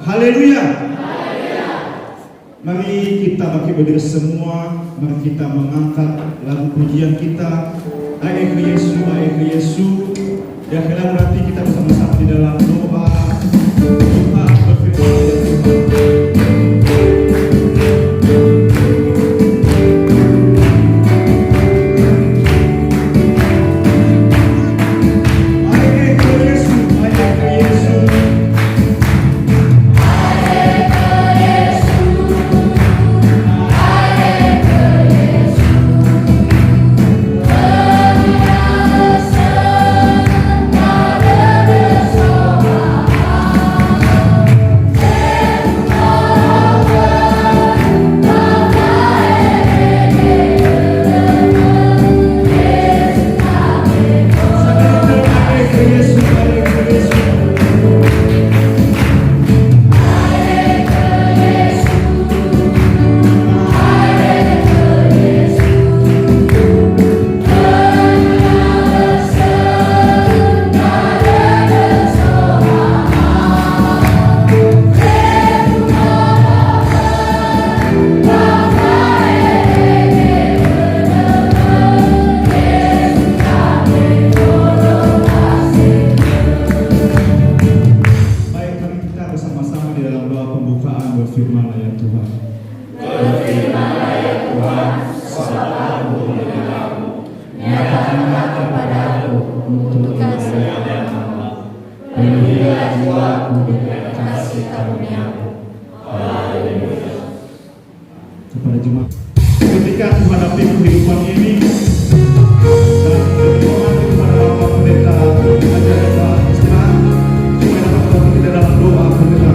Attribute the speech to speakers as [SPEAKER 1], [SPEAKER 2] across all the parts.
[SPEAKER 1] Haleluya. Mari kita bagi berdiri semua, mari kita mengangkat lagu pujian kita. Ayah Yesus, ayah Yesus. Ya, nanti kita bersama-sama di dalam doa. Tuhan berfirman. Kepada jemaat, ketika menghadapi kehidupan ini dan berdoa kepada Bapak Pendeta ajar Bapak Islam supaya dapat kita dalam doa pendeta.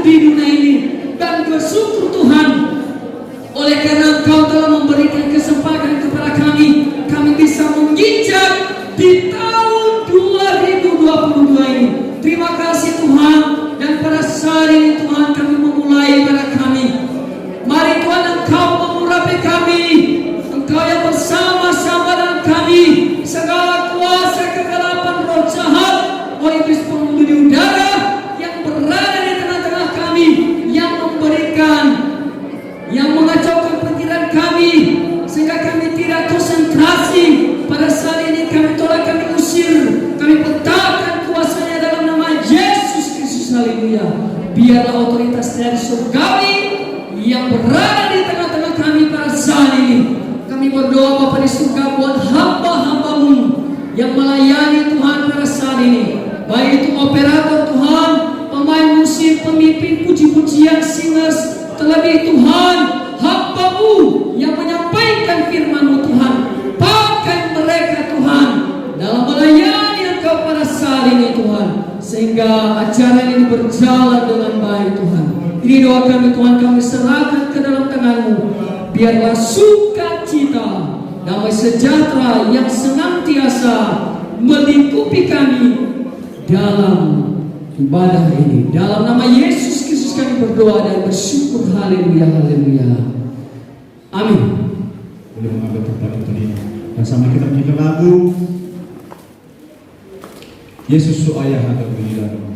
[SPEAKER 2] satu di dunia ini. Dan bersyukur Tuhan, oleh karena Engkau telah memberikan kesempatan kepada kami bisa menginjak di tahun 2022 ini. Terima kasih Tuhan, dan pada saat ini Tuhan kami memulai pada kami. Mari Tuhan Engkau mengurapi kami, Engkau yang bersama-sama dengan kami. Segala kuasa kegelapan roh jahat, iblis pengundur di udara yang berada di tengah-tengah kami, yang memberikan, yang mengacaukan pikiran kami sehingga kami tidak konsentrasi. Pada saat ini kami tolak, kami usir, kami petahkan kuasanya dalam nama Yesus Kristus. Haleluya. Biarlah otoritas dari surgawi yang berada di tengah-tengah kami pada saat ini. Kami berdoa Bapa di surga buat hamba-hambamu yang melayani Tuhan pada saat ini, baik itu operator Tuhan, pemain musik, pemimpin puji-pujian, singers, terlebih Tuhan hamba-Mu yang menyampaikan firman-Mu Tuhan. Pakai mereka Tuhan dalam melayani Engkau pada saat ini Tuhan, sehingga acara ini berjalan dengan baik Tuhan. Ini doa kami Tuhan, kami serahkan ke dalam tangan-Mu. Biarlah sukacita, damai sejahtera yang senantiasa melingkupi kami dalam ibadah ini. Dalam nama Yesus Kristus kami berdoa dan bersyukur. Haleluya, haleluya. Amin.
[SPEAKER 1] Boleh mengambil tempat itu tadi. Dan sama kita menyanyikan lagu Yesus su ayah atau berilah.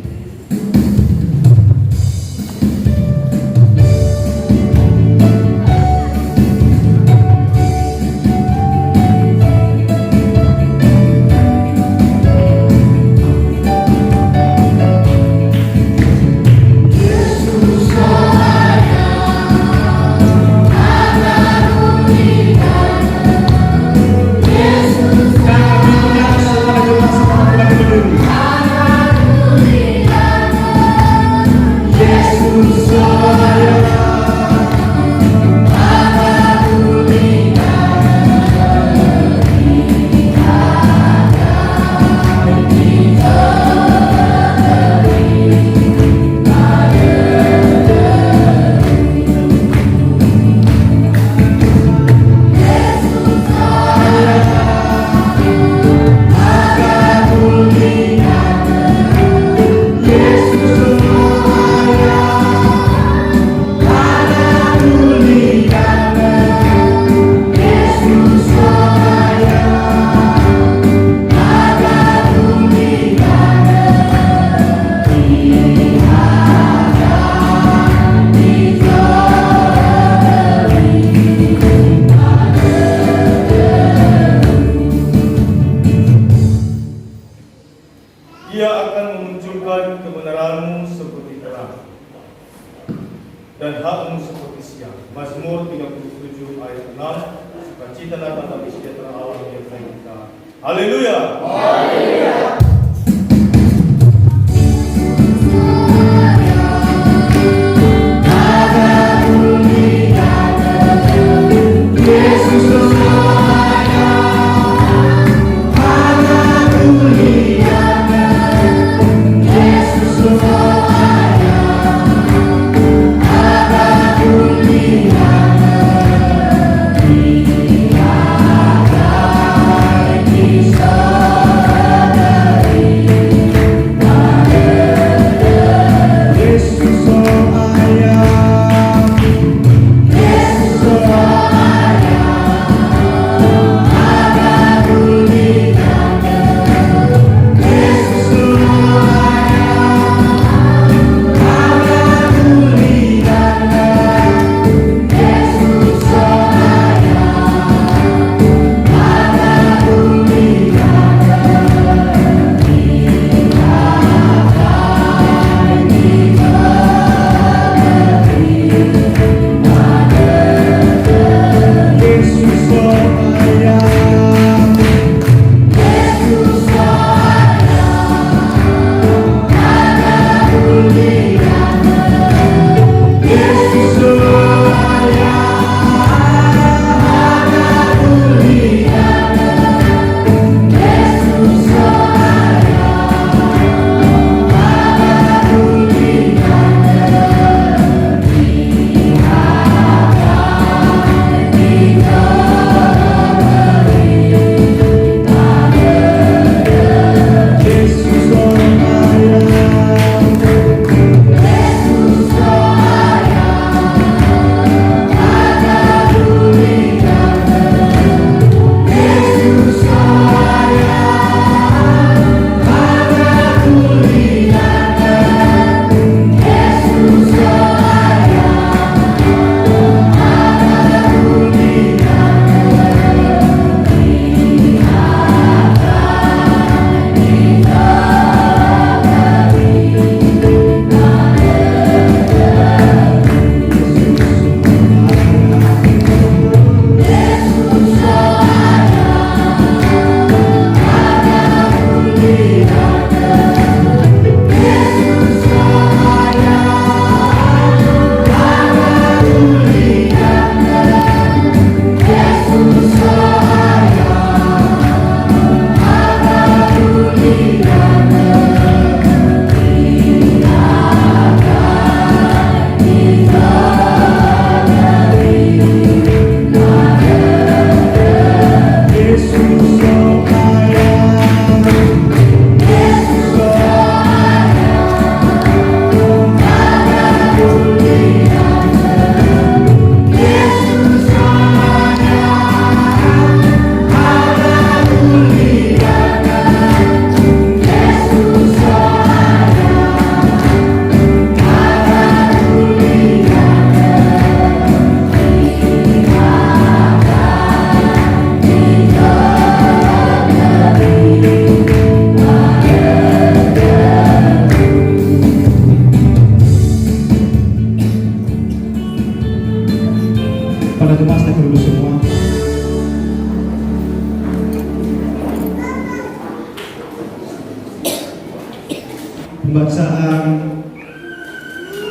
[SPEAKER 1] pembacaan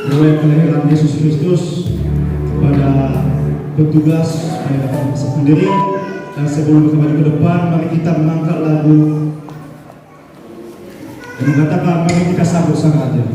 [SPEAKER 1] riwayat kelahiran Yesus Kristus kepada petugas supaya dapat masak sendiri. Dan sebelum kembali ke depan, mari kita mengangkat lagu dan mengatakan, mari kita sambut sang Raja.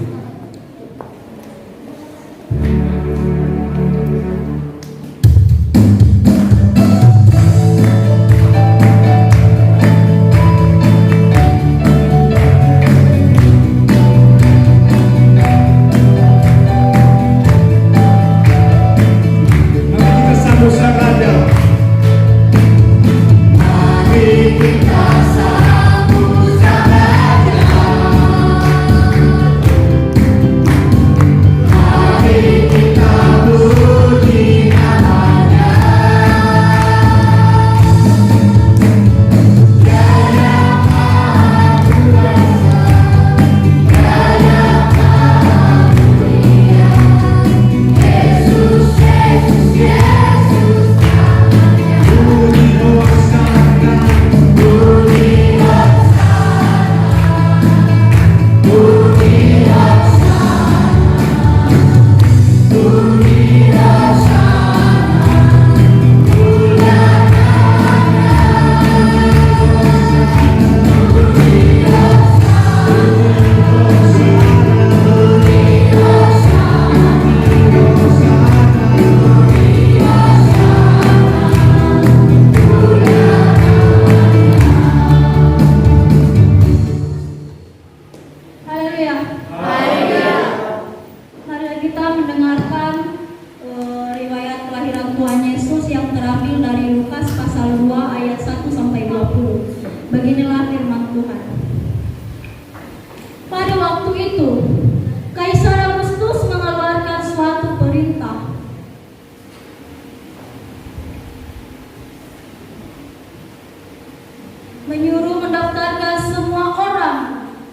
[SPEAKER 3] menyuruh mendaftarkan semua orang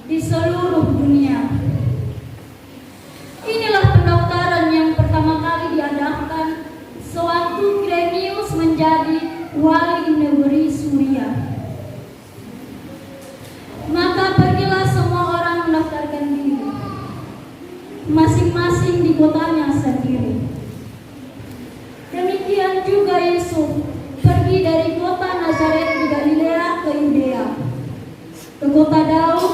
[SPEAKER 3] di seluruh dunia. Inilah pendaftaran yang pertama kali diadakan sewaktu Quirinius menjadi wali negeri Suria. Maka pergilah semua orang mendaftarkan diri, masing-masing di kotanya sendiri. Demikian juga Yesus pergi dari kota Nazaret di Galilea ke Yudea, ke kota Daud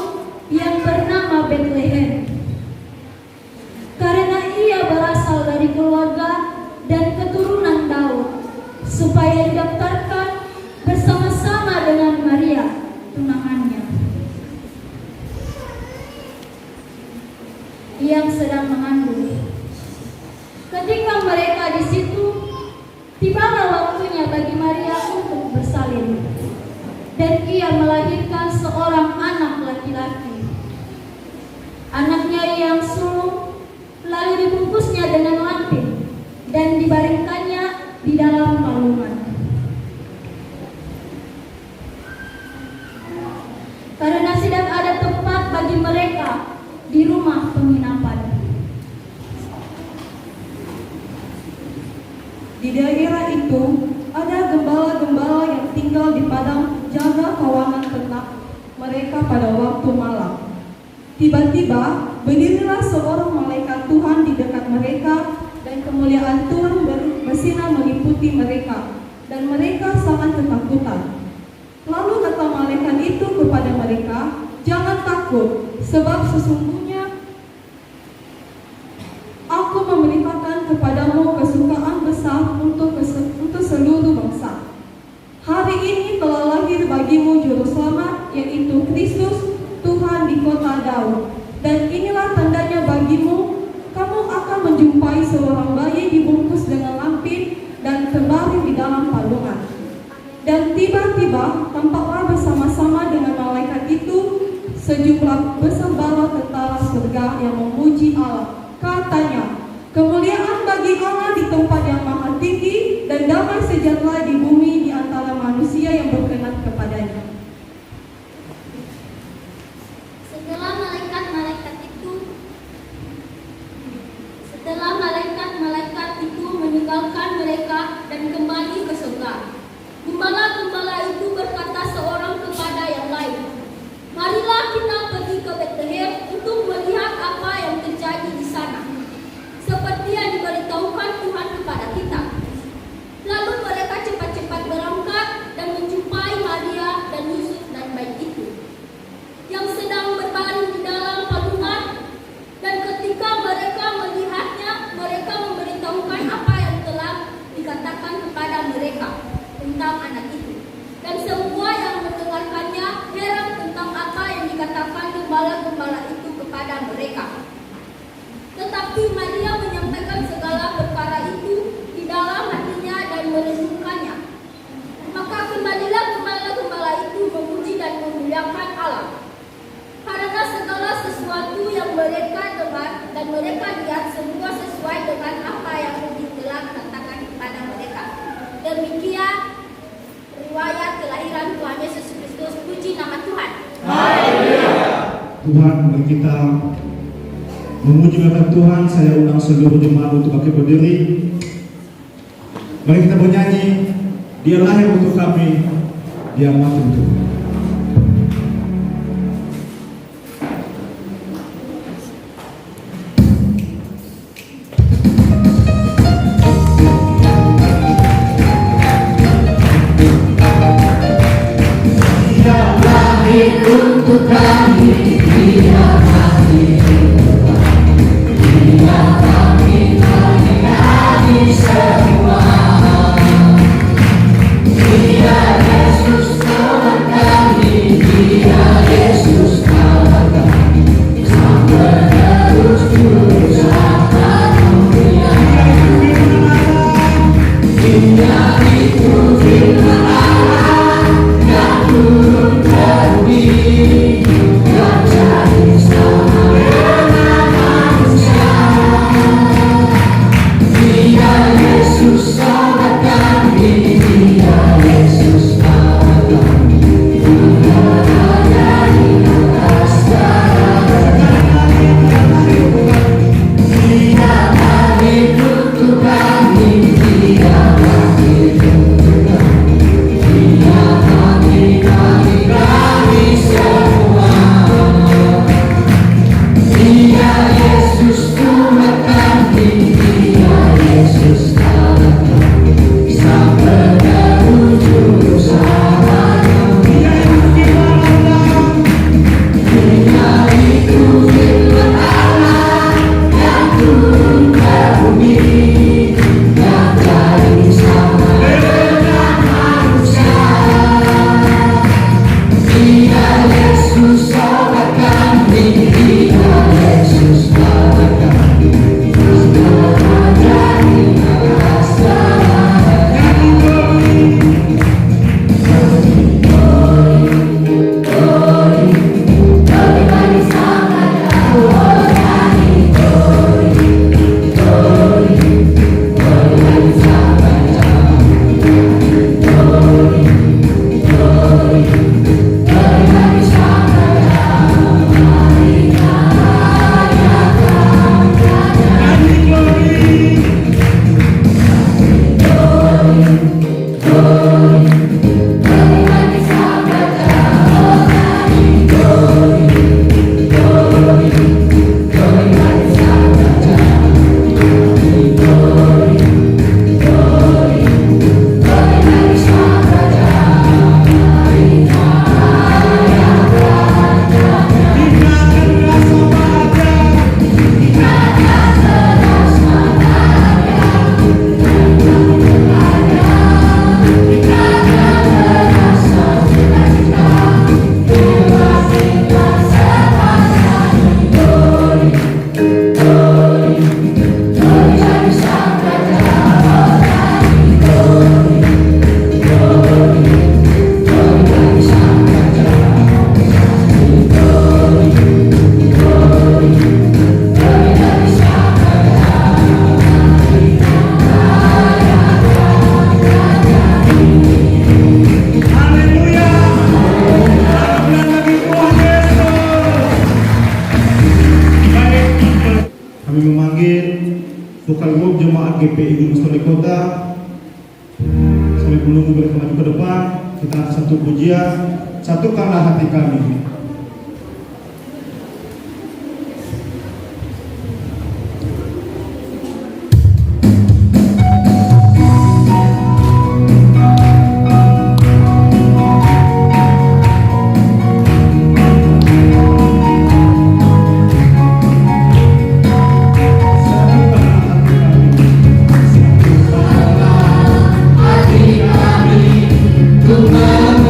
[SPEAKER 3] yang bernama Betlehem, karena ia berasal dari keluarga dan keturunan Daud, supaya didaftarkan bersama-sama dengan Maria, tunangannya, yang sedang mengandung. Ketika mereka di situ, tibalah waktunya bagi Maria untuk bersalin, dan ia melahirkan seorang anak laki-laki. Anaknya yang sulung, lalu dibungkusnya dengan lampin dan dibaringkannya di dalam palungan. Karena tidak ada tempat bagi mereka di rumah penginapan.
[SPEAKER 4] Di daerah itu ada gembala-gembala yang tinggal di padang jaga kawanan ternak mereka pada waktu malam. Tiba-tiba berdirilah seorang malaikat Tuhan di dekat mereka, dan kemuliaan Tuhan bersinar meliputi mereka, dan mereka sangat ketakutan. Lalu kata malaikat itu kepada mereka, "Jangan takut, sebab sesungguhnya Aku memberitakan kepadamu kesukaan besar untuk seluruh bangsa. Hari ini telah lahir bagimu Juru Selamat, yaitu Kristus Tuhan di kota Daud. Dan inilah tandanya bagimu, kamu akan menjumpai seorang bayi dibungkus dengan lampin dan terbaring di dalam palungan." Dan tiba-tiba tampaklah bersama-sama dengan malaikat itu sejumlah besar bala tentara surga yang memuji Allah. Katanya, "Kemuliaan bagi Allah di tempat yang maha tinggi, dan damai sejahtera di bumi di antara manusia yang berkenan kepadanya."
[SPEAKER 3] Setelah malaikat itu meninggalkan mereka dan kembali ke surga, gembala-gembala itu berkata seorang kepada yang lain, "Marilah kita pergi ke Betlehem untuk melihat Dan semua yang mendengarkannya heran tentang apa yang dikatakan gembala-gembala itu kepada mereka. Tetapi Maria menyampaikan segala perkara itu di dalam hatinya dan merenungkannya. Maka kembalilah gembala-gembala itu memuji dan memuliakan Allah. Karena segala sesuatu yang mereka dengar dan mereka lihat semua sesuai dengan apa yang Nabi telah katakan kepada mereka. Demikian riwayat kelahiran Tuhan Yesus Kristus. Puji nama Tuhan.
[SPEAKER 1] Tuhan, mari kita memuji nama Tuhan. Saya undang seluruh jemaat untuk bangkit berdiri. Mari kita bernyanyi. Dia lahir untuk kami, dia mati untuk kami.
[SPEAKER 2] Untuk kami, dia mati untuk kami, dia kami kami semua. Dia Yesus Tuhan kami, dia Yesus Tuhan kami, sampai terus juru selamat dunia. Dia itu firman Allah yang turun ke bumi.
[SPEAKER 1] Vokal grup jemaat GPI Gunung Soli Kota. Sambil menunggu mereka maju ke depan, kita akan satu pujian, satukanlah hati kami.
[SPEAKER 2] Tuhan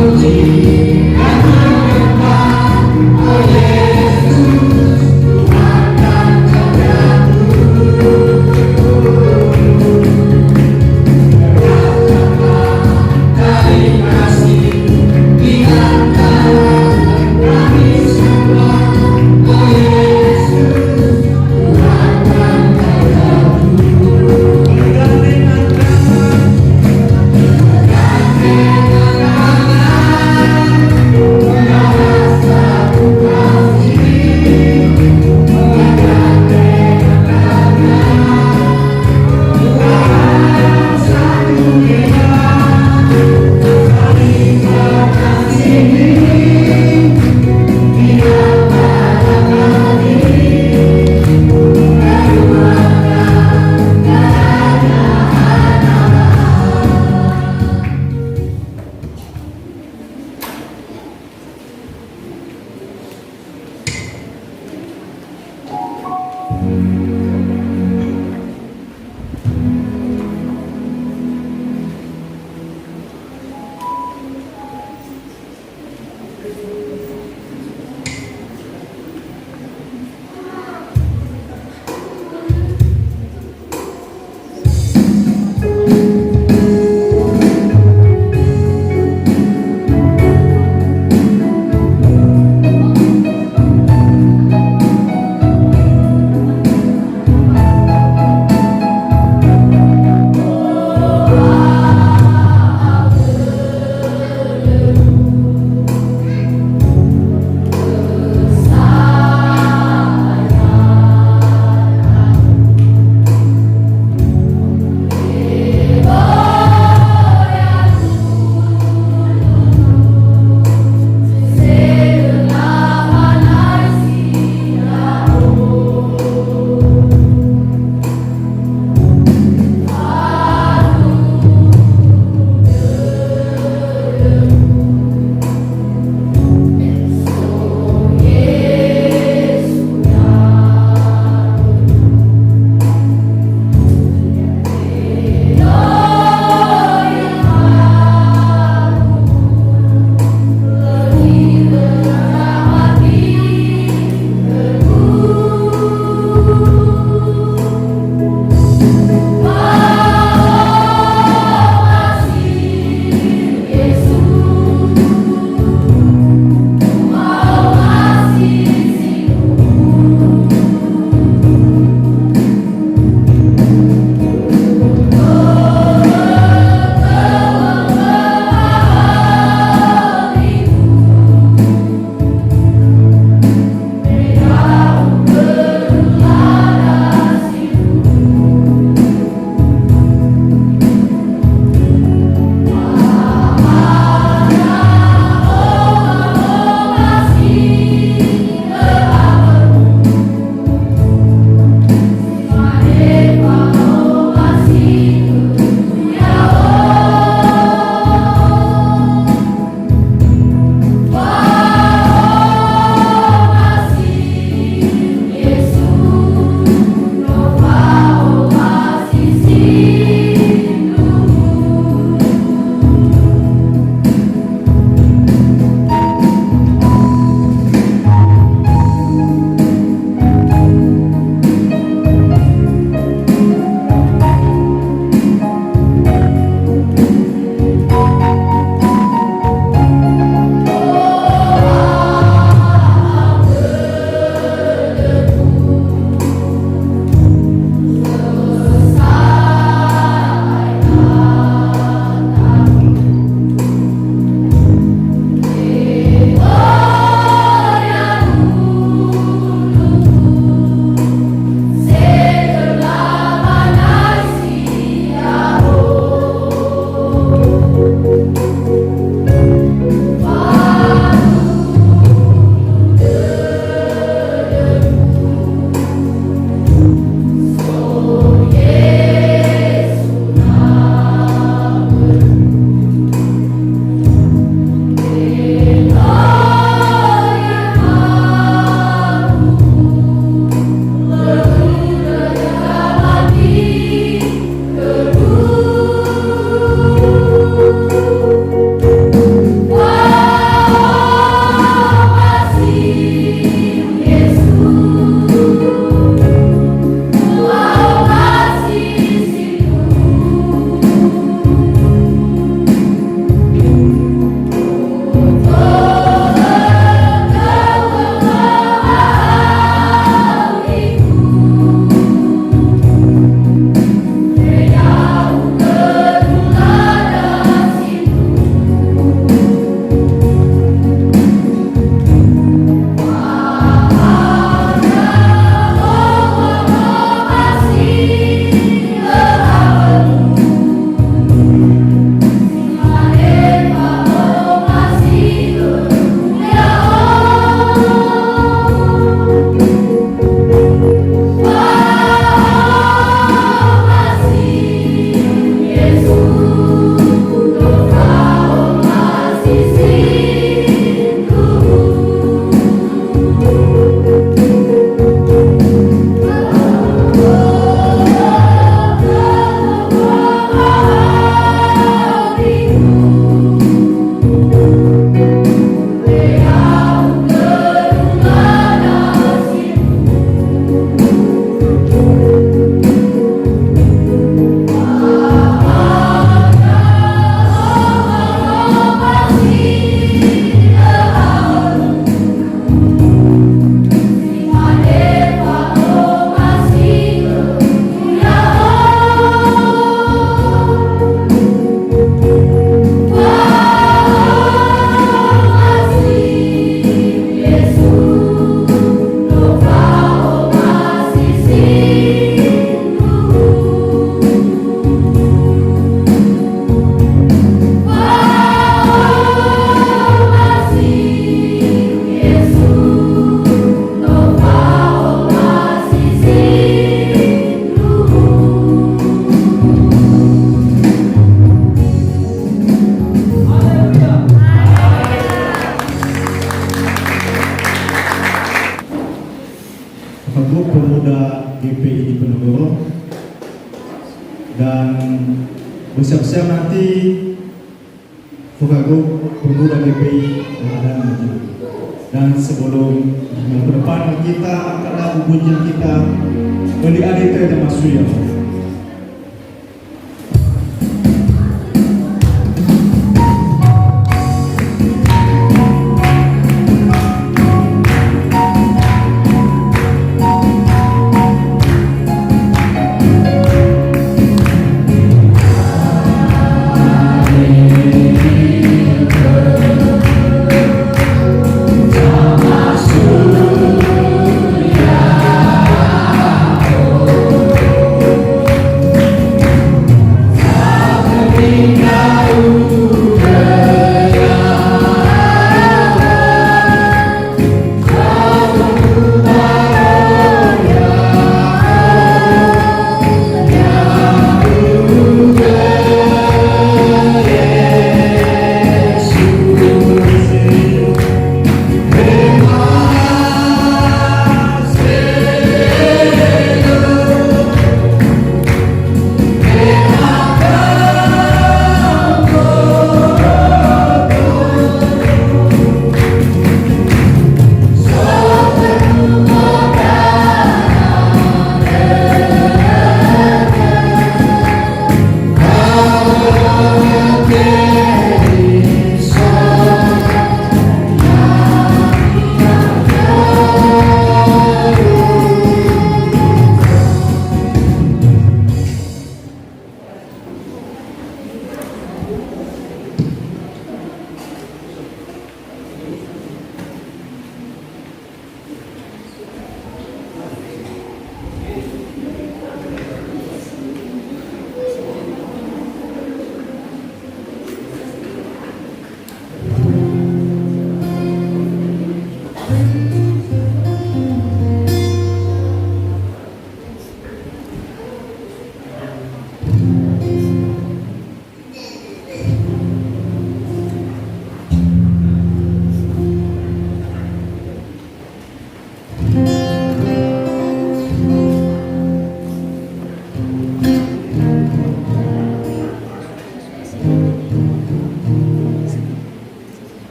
[SPEAKER 1] pemuda GPI di Penogoro dan bersiap-siap nanti Fokago pemuda GPI yang ada nanti. Dan sebelum minggu depan kita akan lagu pujian kita Beli Adita dan Mas Surya.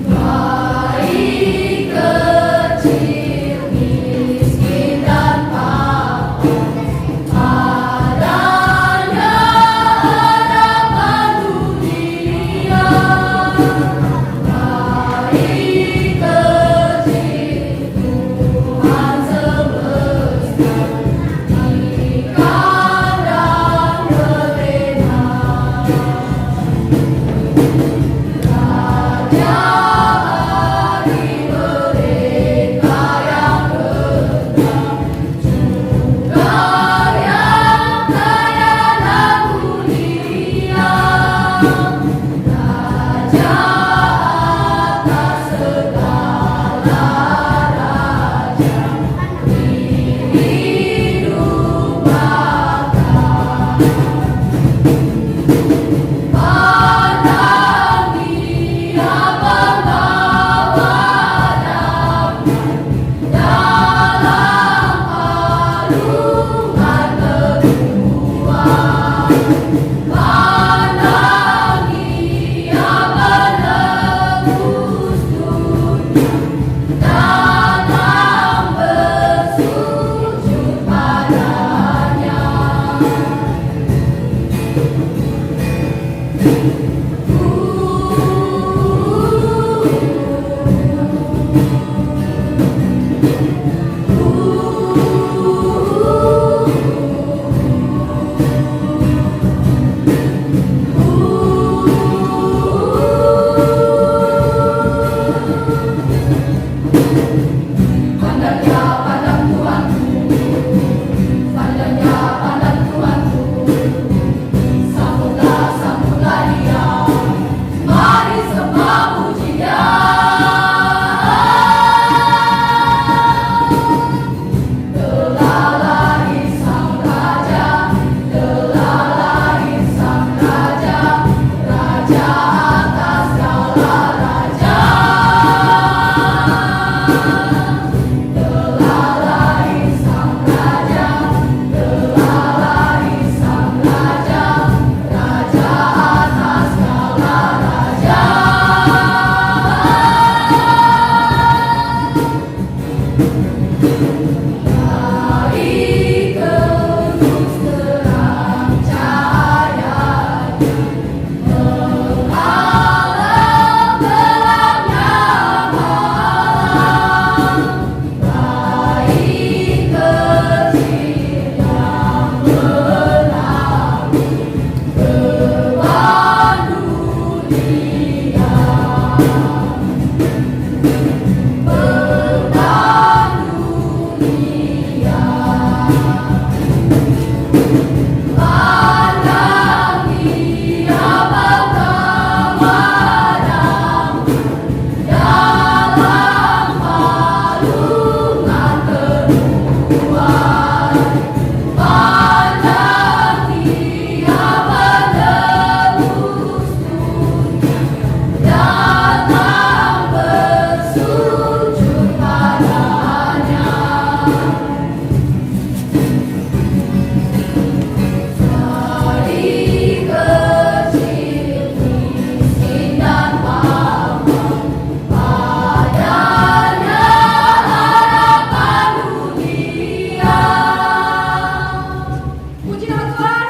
[SPEAKER 3] Baik kecil, miskin dan papa, adanya harapan dunia. Baik kecil, Tuhan semesta, ikan dan melena. Raja hari mereka yang rendah, juga yang kaya dan mulia. Raja atas segala raja, hidup bakal. Pandang Dia membawa damai dalam palungan kedua. Pandang Dia menebus dunia, datang bersujud padanya. Pandangnya pandang Tuhanku, pandangnya pandang Tuhanku, sambutlah sambutlah Dia, mari sembah puji Dia. Telah lahir Sang Raja, telah lahir Sang Raja, Raja atas segala raja. Telah lahir Sang Raja, telah lahir Sang Raja, Raja atas segala raja. Hari terus terang cahayanya, menghalang gelapnya malam. Baik kecil yang menangis beban dunia, beban dunia. Pandang Dia membawa damai dalam palungan kedua. Pandang Dia menebus dunia, datang bersujud padanya. Baik kecil, miskin dan papa, padanya harapan dunia. Puji nama Tuhan.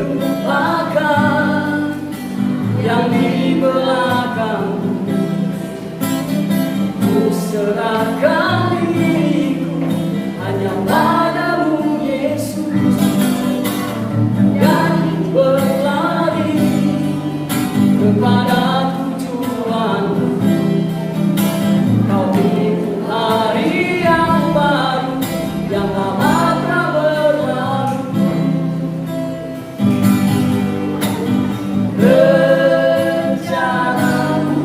[SPEAKER 3] Melupakan yang di belakang, ku serahkan diriku hanya padamu Yesus, dan berlari kepada tujuan. Kau tipu hari yang baru, yang lama telah berlalu. Rencanamu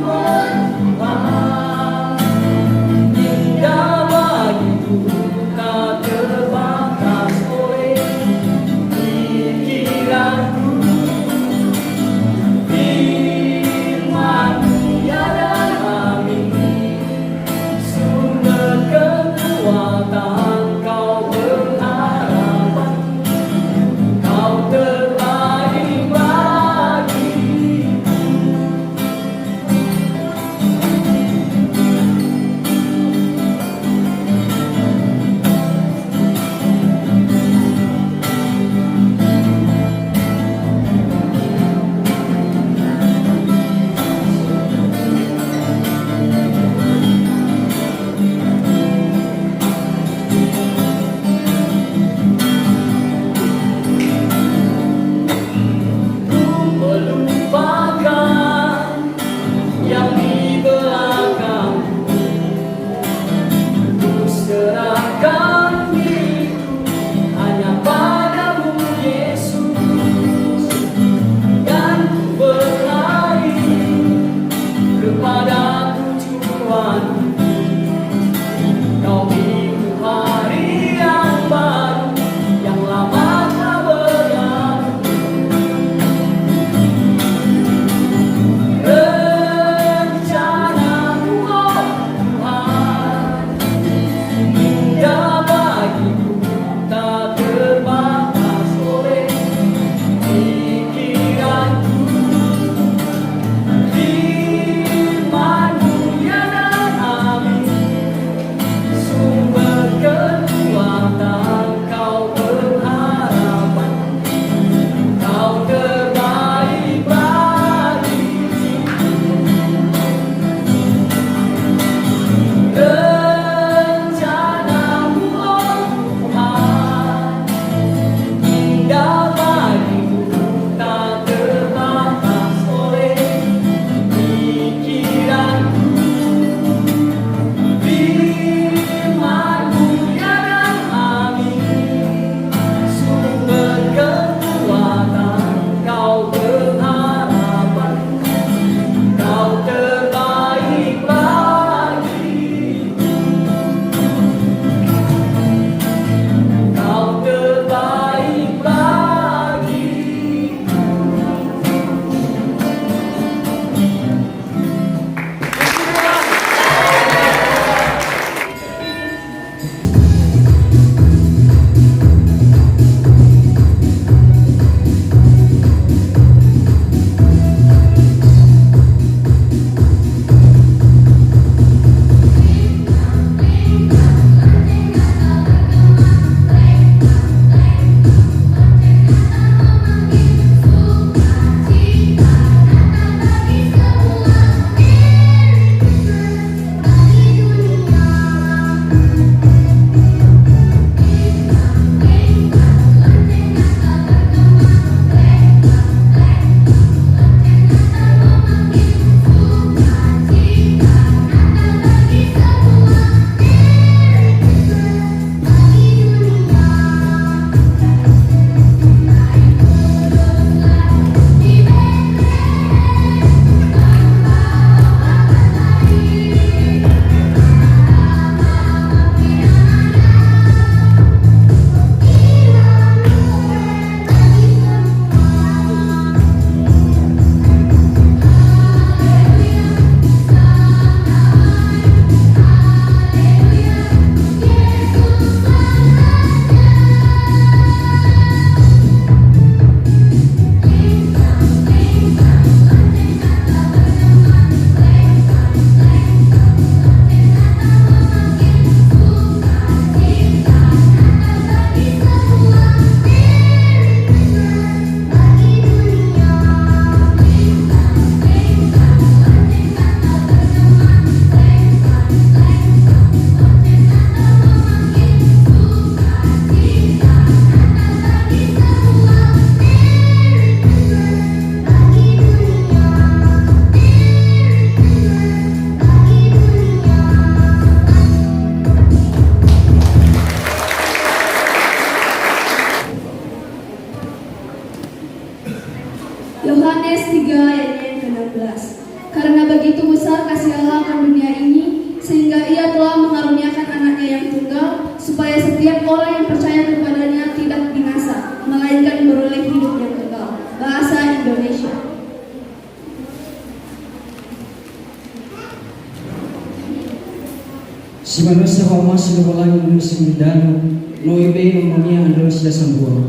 [SPEAKER 2] Si manusia wa masih walang nusim dano noibe umamia ando sia sambua.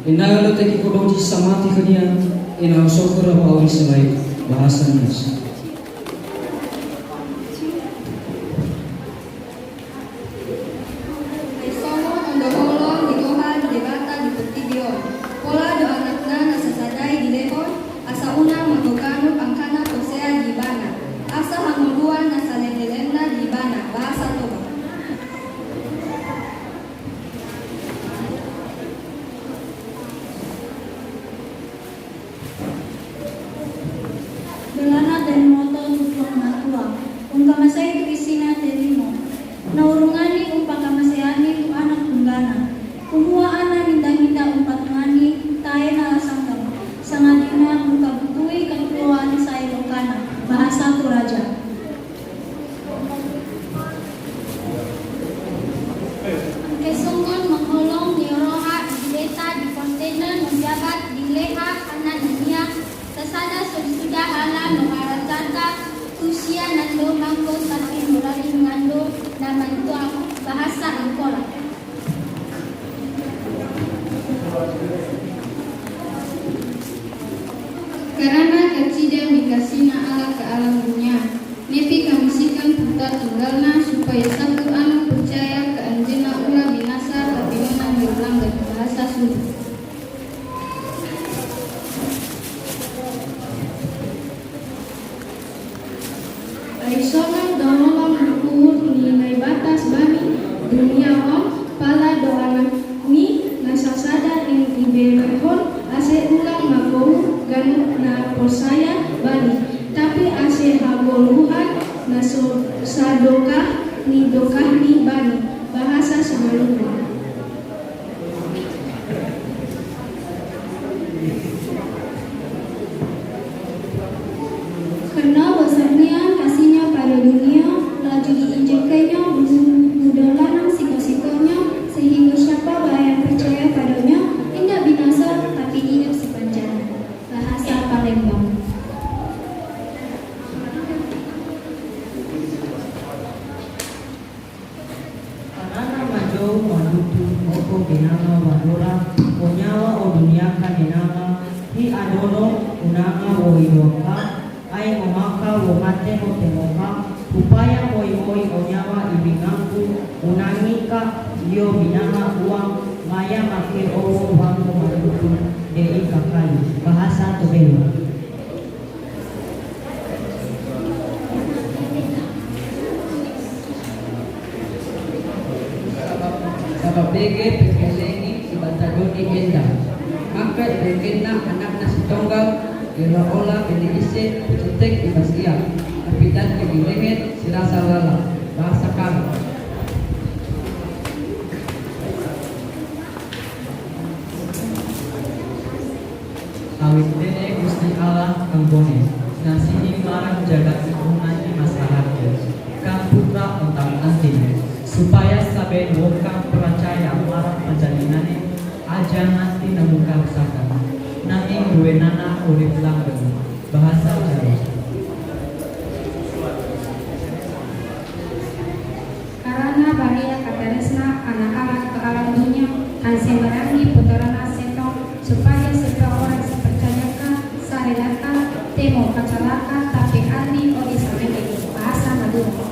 [SPEAKER 2] Inayo lo teki kodoji samati kania ina sokura wa awi selai bahasa Indonesia.
[SPEAKER 3] Esolo ondolong di Tuhan di bata di petidion. Pola do anakna nasasadai di lehon. Asa una magogano pangkana posea di bana. Asa hanguluan nasalelelena di bana. Bahasa Toba.
[SPEAKER 5] Belana dan moto tutuang natua, ungkamasay Kristina terimo. Naurungani umpakamasayani tu anak tunggana. Kumuhaan na minda-minda umpatungani, tayo na asangkam. Sangadina ungkabutui kekeluaan sa Ilocana, bahasa Toraja.
[SPEAKER 3] Kesungguh mengolong di roha di deta di kontainer menjabat di leha kanan dunia sesada sudah halam mengarajata usia nando mangko tapi mulai mengando nama itu bahasa Angkola. Karena kecida mikasina Allah ke alam dunia, nepi kamisikan putar tunggalna supaya satu anak percaya ke anjena ulah binasa tapi menang berulang dari bahasa Sunda. Aisoman donolong luhur nilai batas bani dunia om pala doanak ni nasasada ing iberehon ase ulang magou ganuk na posaya bani tapi ase hagoluhan na sadokah ni dokah ni bani bahasa Semaluku.
[SPEAKER 5] Karena besarnya kasihnya pada dunia, laju diinjakkannya budalanang siko-sikonya, sehingga siapa yang percaya padanya, tidak binasa tapi hidup sepanjang. Bahasa Palembang.
[SPEAKER 6] Anana majo wadutu oko binama wadora onyawa o dunia kanenama hi adono unanga wo idoka ai omaka wo mate ho temoka upaya moi moi onyawa ibingangu unangika dio binama uang maya make owo wangu wadutu de ikakali bahasa Tobelo.
[SPEAKER 2] Sababege pekelengi ibatadoni enda. Maka ibekena anak nasi tonggal iraola benegise pucetek ibasia. Kapitan kegilehet sirasa lala. Bahasa Karo.
[SPEAKER 6] Awit dene Gusti Allah kanggone nasihi marang jagat ikunani masyarakat kang putra untang antine supaya saben wong kang percaya marang panjenengane aja nganti nemu kausakan nanging duwenana urip langgeng bahasa Jawa.
[SPEAKER 5] Karena bahaya kataresna anak-anak ke alam dunia, kan sembarangi putaran setong supaya setiap orang sepercayakan, saredakan, temo kacalakan, tapi ahli odi sampai bahasa Madura.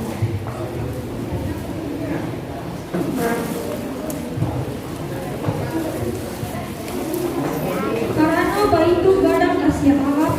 [SPEAKER 5] Karena baik itu gadang kasih Allah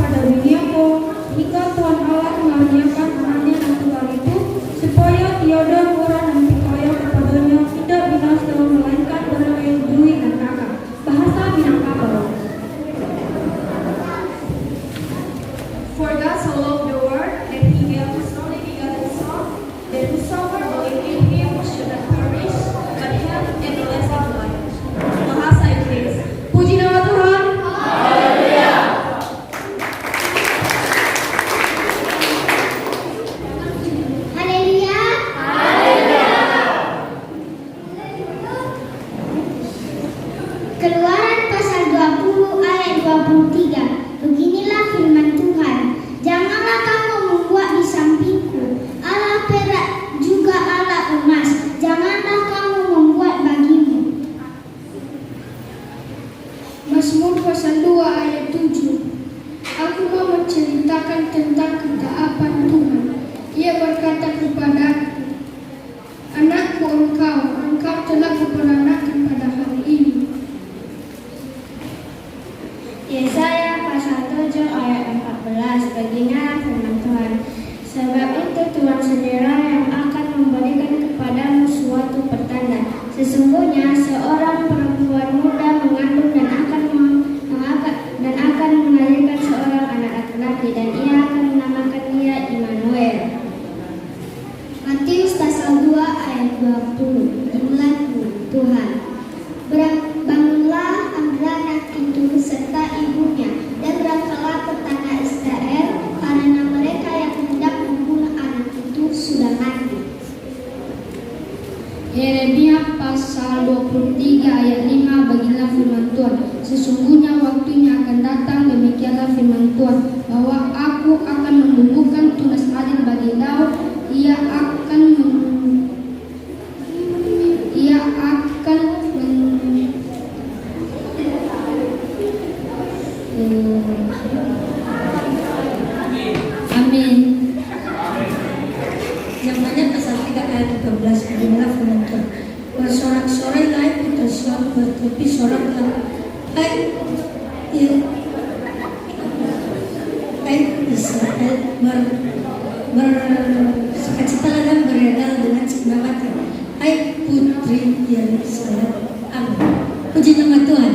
[SPEAKER 5] Sesungguhnya seorang perempuan muda mengandung dan akan melahirkan seorang anak laki-laki, dan ia akan menamakan dia Immanuel. Matius pasal 2 ayat 20. Inilah Tuhan. Bangunlah, ambillah anak itu serta ibunya, dan berangkatlah ke tanah Israel, karena mereka yang hendak membunuh anak itu sudah mati. Yeremia pasal 23 ayat 5. Bagilah firman Tuhan, sesungguhnya waktunya akan datang, demikianlah firman Tuhan, bahwa aku akan menumbuhkan tunas adil bagi Daud. Ia akan Amin.
[SPEAKER 7] Yang banyak pasal 3 ayat 13. Inilah firman Tuhan. Bersorak-sorailah putra Sion, bertepi sorak hai Israel, bersukacitalah dan beredar dengan senang hati, hai putri Yerusalem. Amin. Puji nama Tuhan.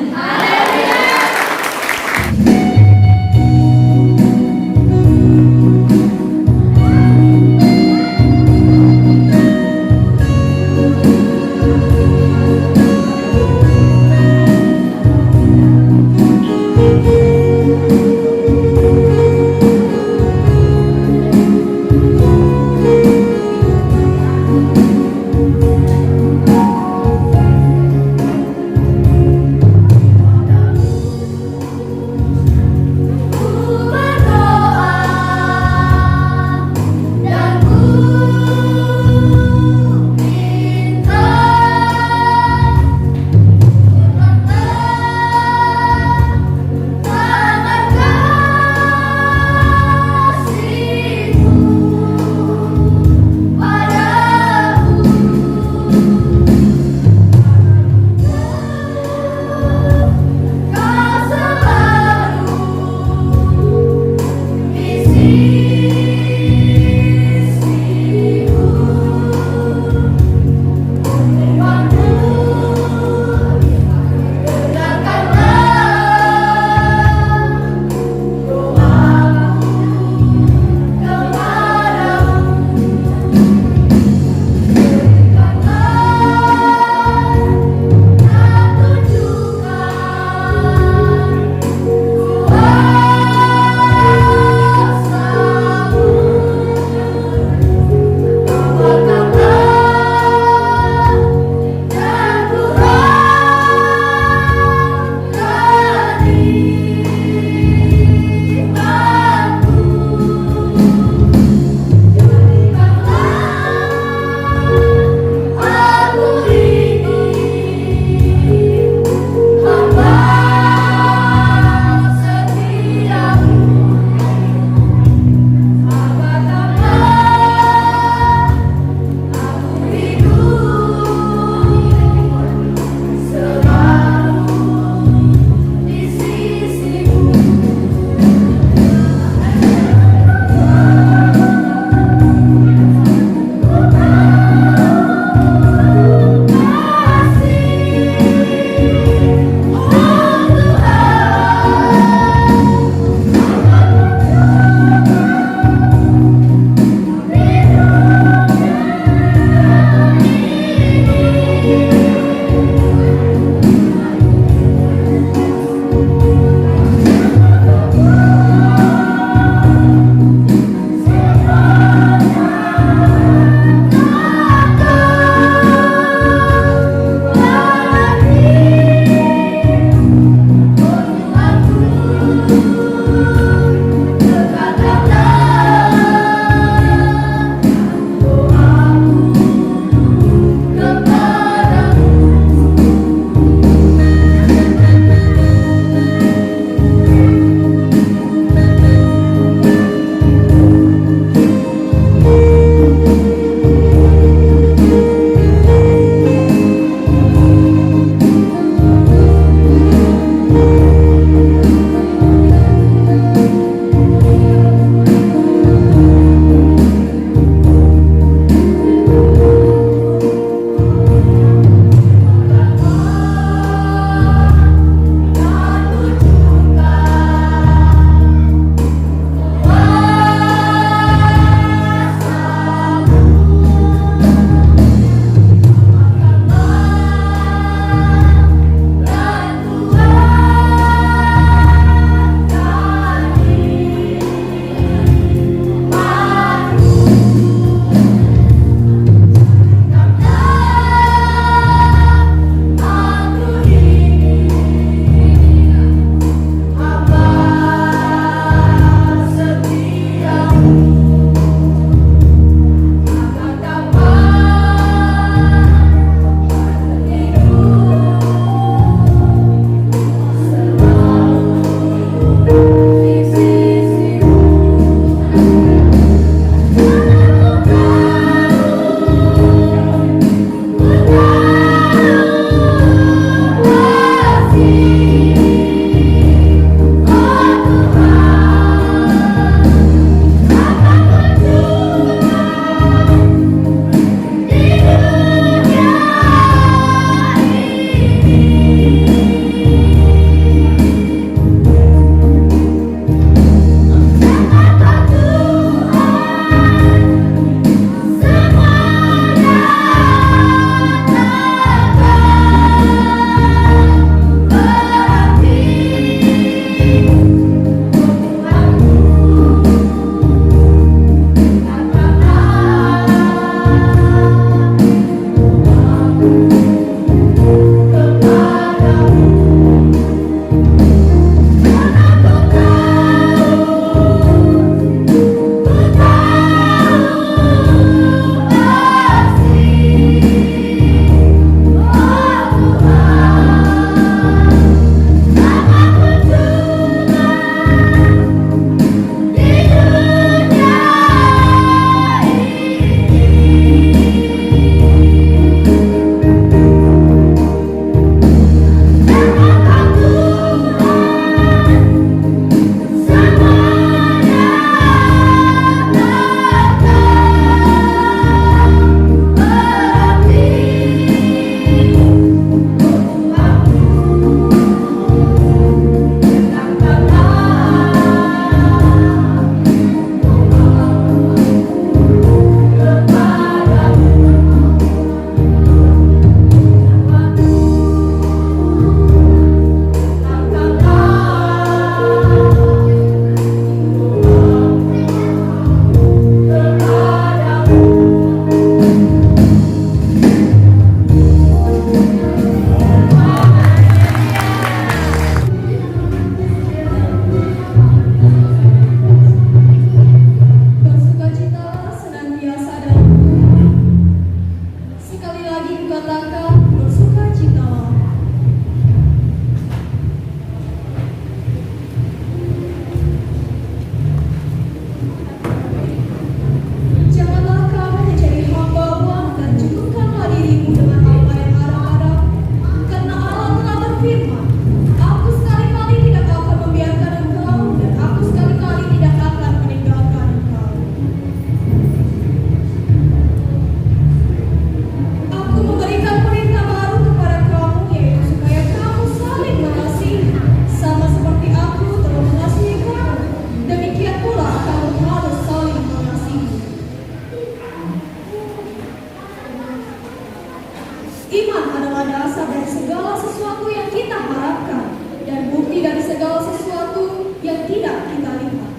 [SPEAKER 4] dasar dari segala sesuatu yang kita harapkan dan bukti dari segala sesuatu yang tidak kita lihat.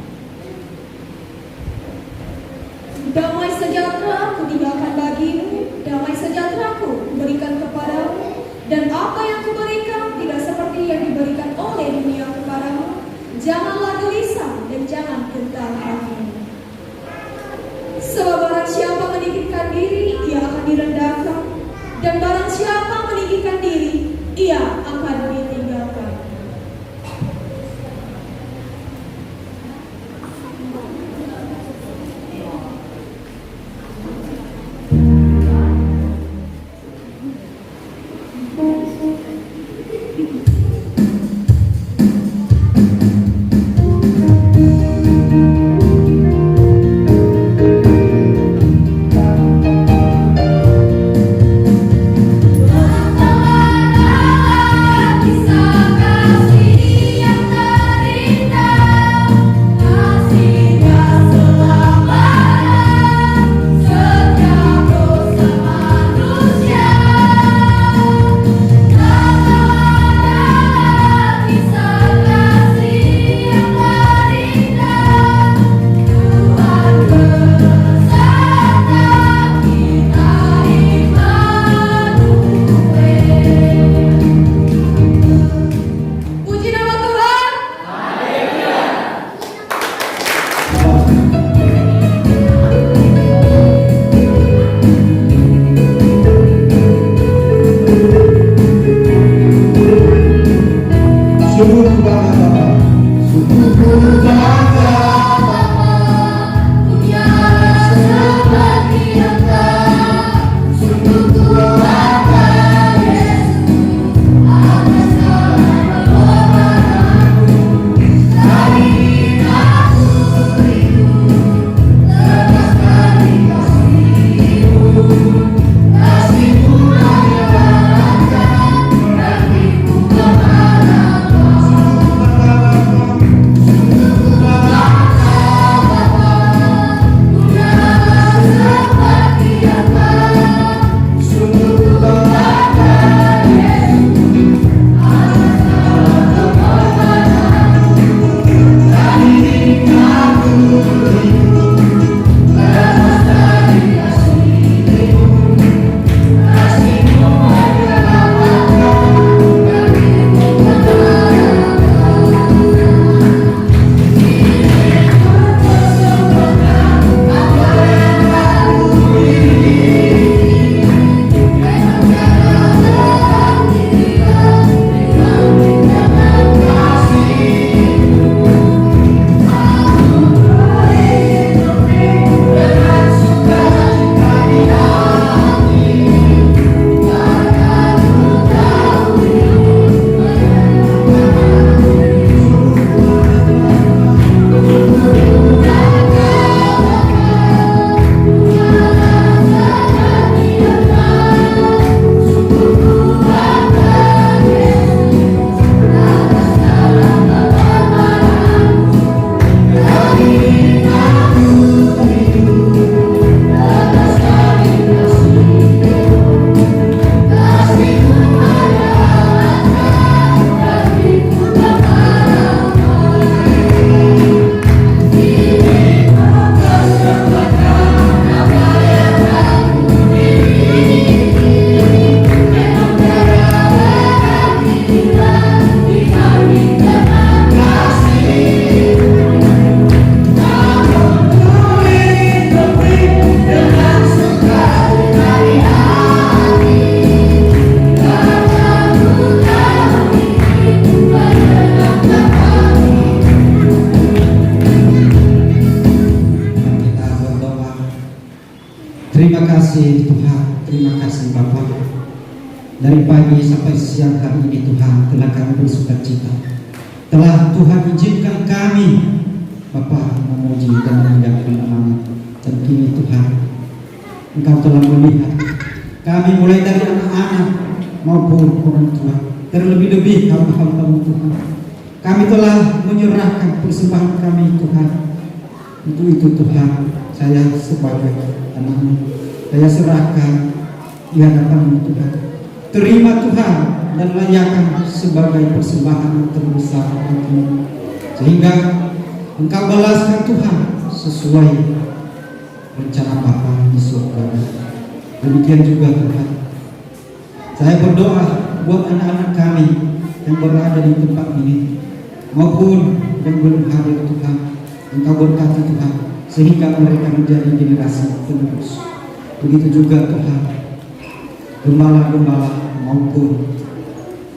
[SPEAKER 4] Damai sejahtera kutinggalkan bagimu, damai sejahteraku kuberikan kepadamu, dan apa yang kuberikan tidak seperti yang diberikan oleh dunia kepadamu. Janganlah gelisah dan jangan gentar hatimu. Sebab barang siapa meninggikan diri, ia akan direndahkan, dan barang siapa meninggikan diri, ia akan ditinggalkan.
[SPEAKER 8] Terima kasih Tuhan, terima kasih Bapa. Dari pagi sampai siang hari ini Tuhan telah kami bersukacita. Telah Tuhan izinkan kami Bapa memuji dan memuliakan nama-Mu. Dan kini Tuhan Engkau telah melihat kami mulai dari anak-anak maupun orang tua, terlebih-lebih hamba-Hamba-Mu Tuhan. Kami telah menyerahkan persembahan kami Tuhan. Untuk itu Tuhan, saya sebagai anak-Mu, saya serahkan di hadapan-Mu Tuhan. terima Tuhan dan layakan sebagai persembahan yang terbesar bagimu, sehingga Engkau balaskan Tuhan sesuai rencana Bapa di surga. Demikian juga Tuhan, saya berdoa buat anak-anak kami yang berada di tempat ini maupun yang belum hadir Tuhan. Engkau berkati Tuhan sehingga mereka menjadi generasi penerus. Begitu juga Tuhan, gembala-gembala maupun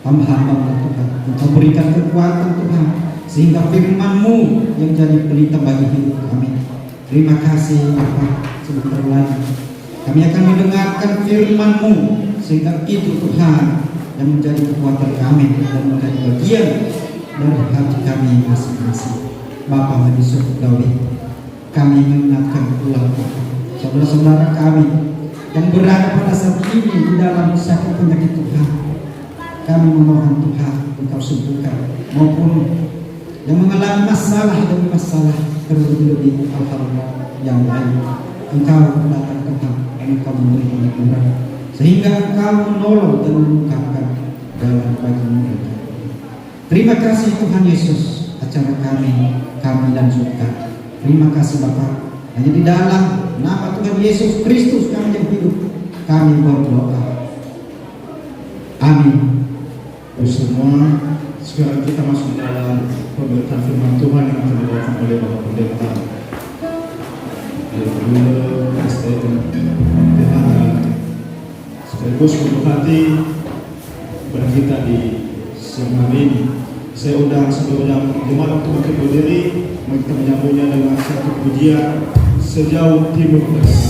[SPEAKER 8] hamba-hamba Tuhan, Engkau berikan kekuatan Tuhan sehingga firman-Mu yang jadi pelita bagi hidup kami. Terima kasih Bapa. Sebentar lagi kami akan mendengarkan firman-Mu, sehingga itu Tuhan yang menjadi kekuatan kami dan menjadi bagian dari hati kami masing-masing. Bapa di surgawi, kami mengingatkan ulang saudara-saudara kami yang berada pada saat ini di dalam sakit penyakit Tuhan. Kami memohon Tuhan Engkau sembuhkan, maupun yang mengalami masalah demi masalah, terlebih-lebih hal-hal yang lain. Engkau datang Tuhan, Engkau memberi hiburan, sehingga Engkau menolong dan membukakan jalan bagi mereka. Terima kasih Tuhan Yesus, acara kami lanjutkan. Terima kasih Bapa. Hanya di dalam nama Tuhan Yesus Kristus kami yang hidup, kami berdoa. Amin.
[SPEAKER 1] Semua, sekarang kita masuk dalam pemberitaan firman Tuhan yang akan dibawakan oleh Bapak Pendeta sekaligus memberkati kepada kita di siang hari ini. Saya undang seluruh jemaat untuk bangkit berdiri, kita menyambutnya dengan satu pujian Sejauh Timur Barat.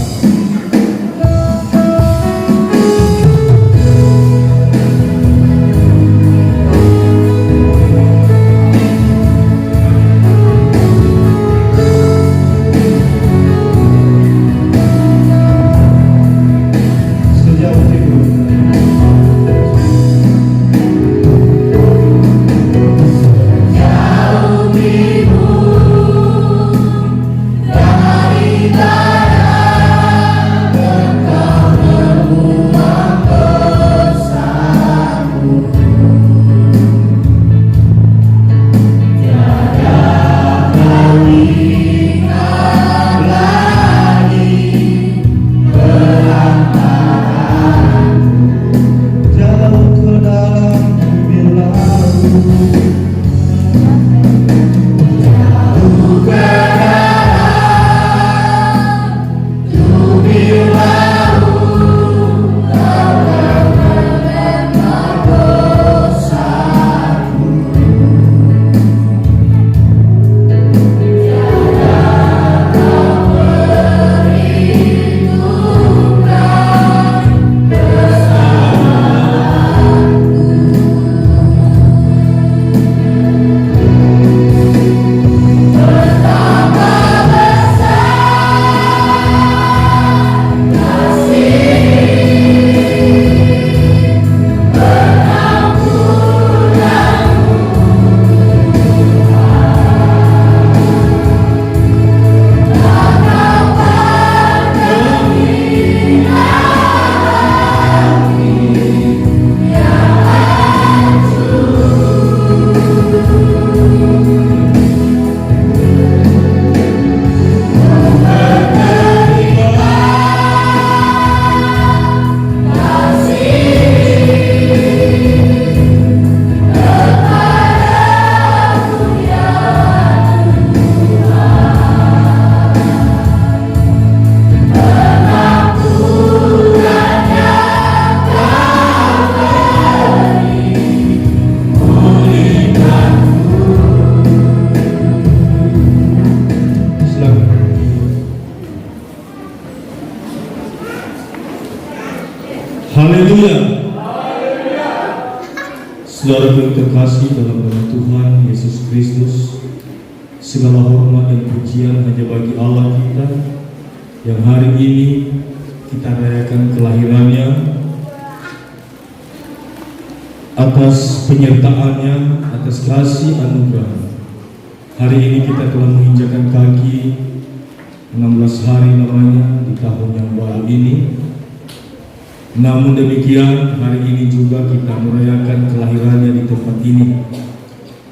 [SPEAKER 9] Haleluya. Saudara yang terkasih dalam nama Tuhan Yesus Kristus, segala hormat dan pujian hanya bagi Allah kita yang hari ini kita rayakan kelahirannya, atas penyertaannya, atas kasih anugerah. Hari ini kita telah menginjakan kaki 16 hari namanya di tahun yang baru ini. Namun demikian, hari ini juga kita merayakan kelahirannya di tempat ini.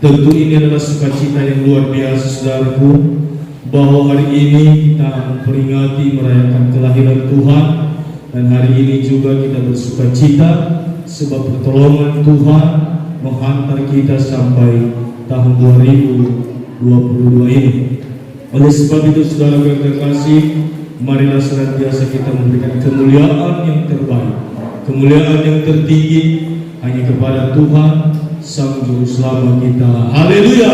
[SPEAKER 9] Tentu ini adalah sukacita yang luar biasa, saudaraku, bahwa hari ini kita memperingati merayakan kelahiran Tuhan. Dan hari ini juga kita bersukacita sebab pertolongan Tuhan menghantar kita sampai tahun 2022 ini. Oleh sebab itu, saudara yang terkasih, marilah senantiasa kita memberikan kemuliaan yang terbaik, kemuliaan yang tertinggi hanya kepada Tuhan Sang Juru Selamat kita. Haleluya.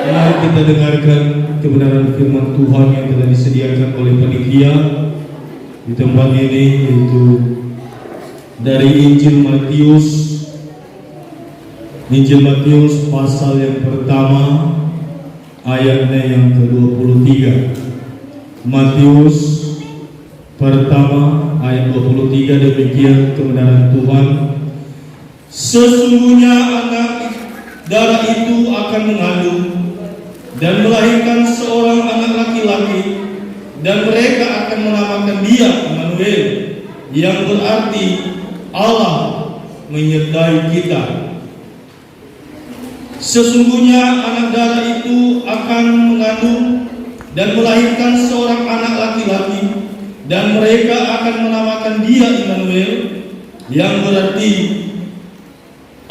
[SPEAKER 9] Mari kita dengarkan kebenaran firman Tuhan yang telah disediakan oleh panitia di tempat ini, yaitu dari Injil Matius pasal yang pertama ayatnya yang ke-23. Matius pertama ayat 23, demikian kebenaran Tuhan. Sesungguhnya anak darah itu akan mengandung dan melahirkan seorang anak laki-laki, dan mereka akan menamakan dia Immanuel, yang berarti Allah menyertai kita. Sesungguhnya anak darah itu akan mengandung dan melahirkan seorang anak laki-laki, dan mereka akan menamakan dia Immanuel, yang berarti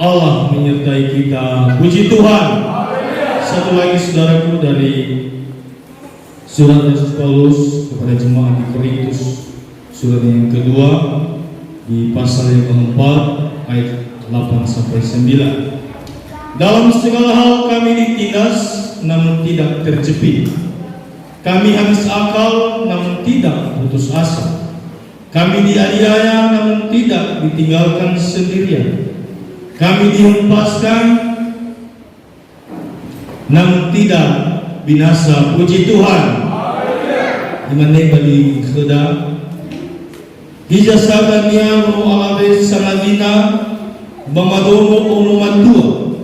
[SPEAKER 9] Allah menyertai kita. Puji Tuhan. Satu lagi, saudaraku, dari surat Rasul Paulus kepada jemaat di Korintus, surat yang kedua di pasal yang keempat ayat 8-9. Dalam segala hal kami ditindas, namun tidak terjepit. Kami habis akal, namun tidak putus asa. Kami dianiaya, namun tidak ditinggalkan sendirian. Kami dihempaskan, namun tidak binasa. Puji Tuhan. Dimana bagi kheda hijasagannya mau alabe sanadina bamadomo onomatua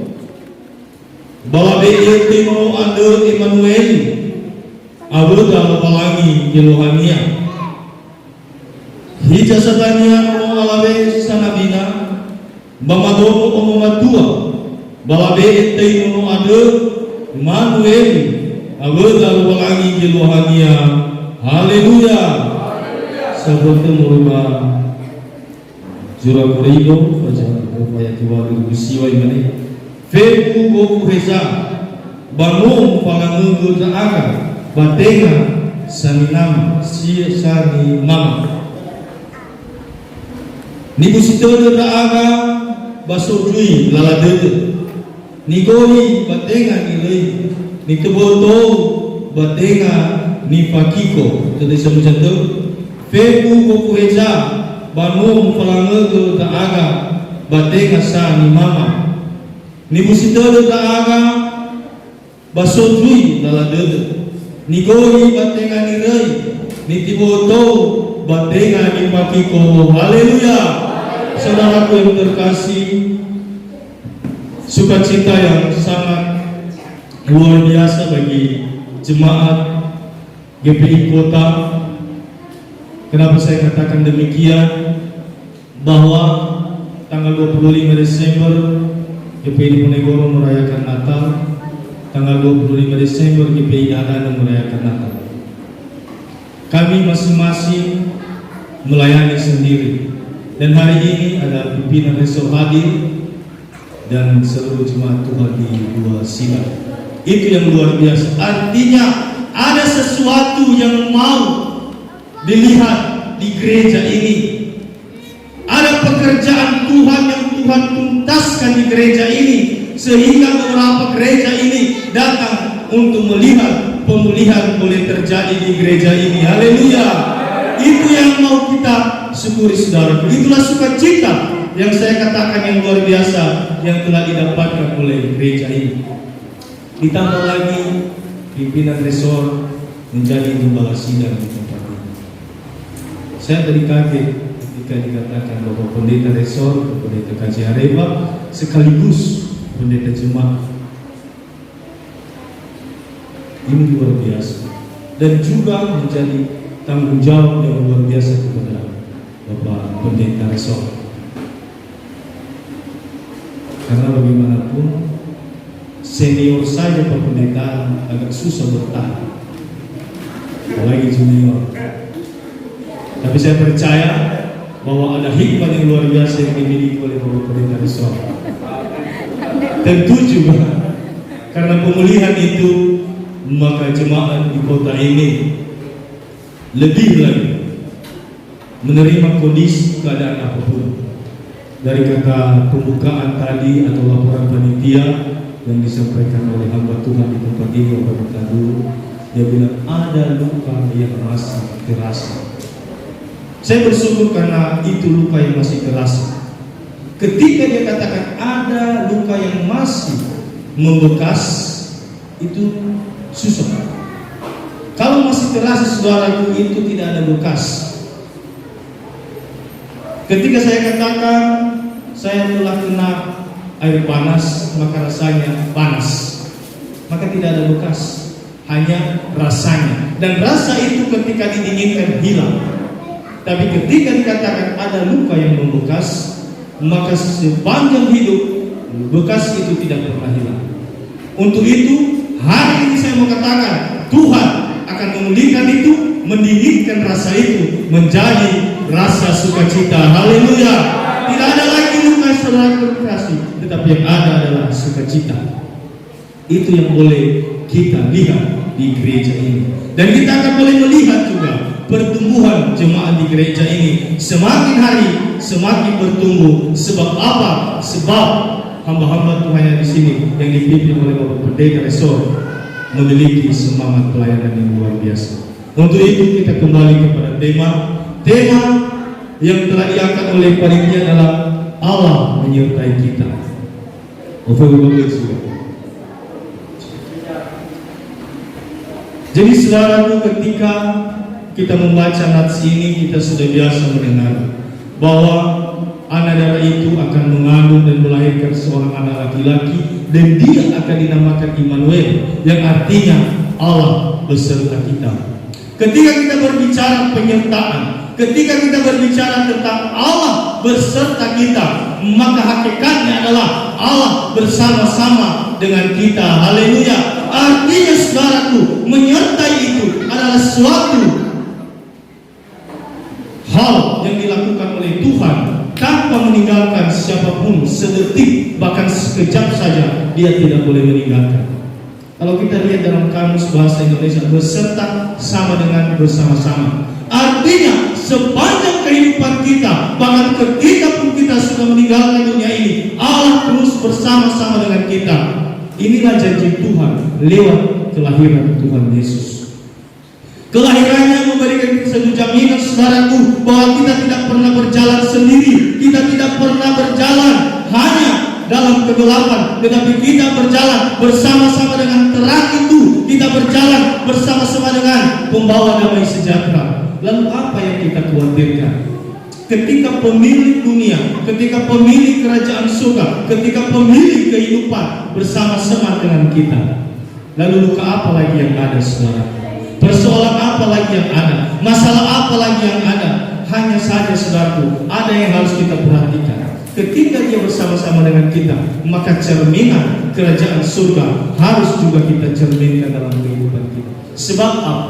[SPEAKER 9] balabe yetimo ande Immanuel abuda balangi Yelohania. Hijasagannya mau alabe sanadina bamadomo onomatua balabe yetimo ande Immanuel abuda balangi Yelohania. Haleluya. Seperti merubah jurah korido wajah upaya kiwari bersiwa ini feku goku heza bangun palangu aga batenga saminam sia sani mama niku sitodo aga basojui laladede nigori batenga nilai niteboto batenga ni fakiko tadi semuanya tu feku goku heza bangun palangu aga batenga sani mama ni busitodo aga basojui laladede nigori batenga ni rei nitiboto batenga ni fakiko. Haleluya. Saudaraku yang terkasih, sukacita yang sangat luar biasa bagi jemaat GPI Kota. Kenapa saya katakan demikian? Bahwa tanggal 25 Desember GPI Diponegoro merayakan Natal, tanggal 25 Desember GPI Dadana merayakan Natal. Kami masing-masing melayani sendiri, dan hari ini ada pimpinan resor hadir dan seluruh jemaat Tuhan di dua sila. Itu yang luar biasa. Artinya ada sesuatu yang mau dilihat di gereja ini. Ada pekerjaan Tuhan yang Tuhan tuntaskan di gereja ini, sehingga beberapa gereja ini datang untuk melihat pemulihan boleh terjadi di gereja ini. Haleluya. Itu yang mau kita syukuri, saudara. Itulah sukacita yang saya katakan yang luar biasa yang telah didapatkan oleh gereja ini. Ditambah lagi pimpinan resor menjadi gembala sidang di tempat ini. Saya tadi kaget ketika dikatakan bahwa pendeta resor, pendeta KJ Areba sekaligus pendeta jemaat. Ini luar biasa, dan juga menjadi tanggung jawab yang luar biasa kepada Bapak Pak Pendeta Resor. Karena bagaimanapun senior saja Pak Pendeta agak susah bertahan, apalagi junior. Tapi saya percaya bahwa ada hikmah yang luar biasa yang dimiliki oleh Bapak Pendeta Resor. Tentu juga karena pemulihan itu, maka jemaat di kota ini lebih lagi menerima kondisi keadaan apapun. Dari kata pembukaan tadi atau laporan panitia yang disampaikan oleh hamba Tuhan di tempat ini, Bapak kita dulu, dia bilang ada luka yang masih terasa. Saya bersyukur karena itu luka yang masih terasa. Ketika dia katakan ada luka yang masih membekas, itu susah. Kalau masih terasa, saudaraku, itu tidak ada bekas. Ketika saya katakan saya telah kena air panas, maka rasanya panas, maka tidak ada bekas, hanya rasanya. Dan rasa itu ketika didinginkan hilang. Tapi ketika dikatakan ada luka yang membekas, maka sepanjang hidup bekas itu tidak pernah hilang. Untuk itu hari ini saya mau katakan, Tuhan akan memulihkan itu, mendinginkan rasa itu menjadi rasa sukacita. Haleluya. Tidak ada lagi luka saudara terkasih, tetapi yang ada adalah sukacita. Itu yang boleh kita lihat di gereja ini. Dan kita akan boleh melihat juga pertumbuhan jemaat di gereja ini. Semakin hari semakin bertumbuh. Sebab apa? Sebab hamba-hamba Tuhan yang di sini yang dipimpin oleh Bapak Pendeta Resor memiliki semangat pelayanan yang luar biasa. Untuk itu kita kembali kepada tema yang telah diangkat oleh panitia adalah Allah menyertai kita. Jadi saudaraku, ketika kita membaca nats ini, kita sudah biasa mendengar bahwa anak darah itu akan mengandung dan melahirkan seorang anak laki-laki, dan dia akan dinamakan Immanuel, yang artinya Allah beserta kita. Ketika kita berbicara penyertaan, ketika kita berbicara tentang Allah beserta kita, maka hakikatnya adalah Allah bersama-sama dengan kita. Haleluya. Artinya saudaraku, menyertai itu adalah suatu hal yang dilakukan oleh Tuhan tanpa meninggalkan siapapun sedetik, bahkan sekejap saja dia tidak boleh meninggalkan. Kalau kita lihat dalam kamus bahasa Indonesia, beserta sama dengan bersama-sama. Artinya sepanjang kehidupan kita, bahkan ketika pun kita sudah meninggalkan dunia ini, Allah terus bersama-sama dengan kita. Inilah janji Tuhan lewat kelahiran Tuhan Yesus. Kelahirannya memberikan satu jaminan saudaraku bahwa kita tidak pernah berjalan sendiri, kita tidak pernah berjalan hanya dalam kegelapan, tetapi kita berjalan bersama-sama dengan terang itu, kita berjalan bersama-sama dengan pembawa damai sejahtera. Lalu apa yang kita khawatirkan? Ketika pemilik dunia, ketika pemilik kerajaan surga, ketika pemilik kehidupan bersama-sama dengan kita, lalu luka apa lagi yang ada saudara? Persoalan apa lagi yang ada? Masalah apa lagi yang ada? Hanya saja saudaraku, ada yang harus kita perhatikan. Ketika dia bersama-sama dengan kita, maka cerminan kerajaan surga harus juga kita cerminkan dalam kehidupan kita. Sebab apa?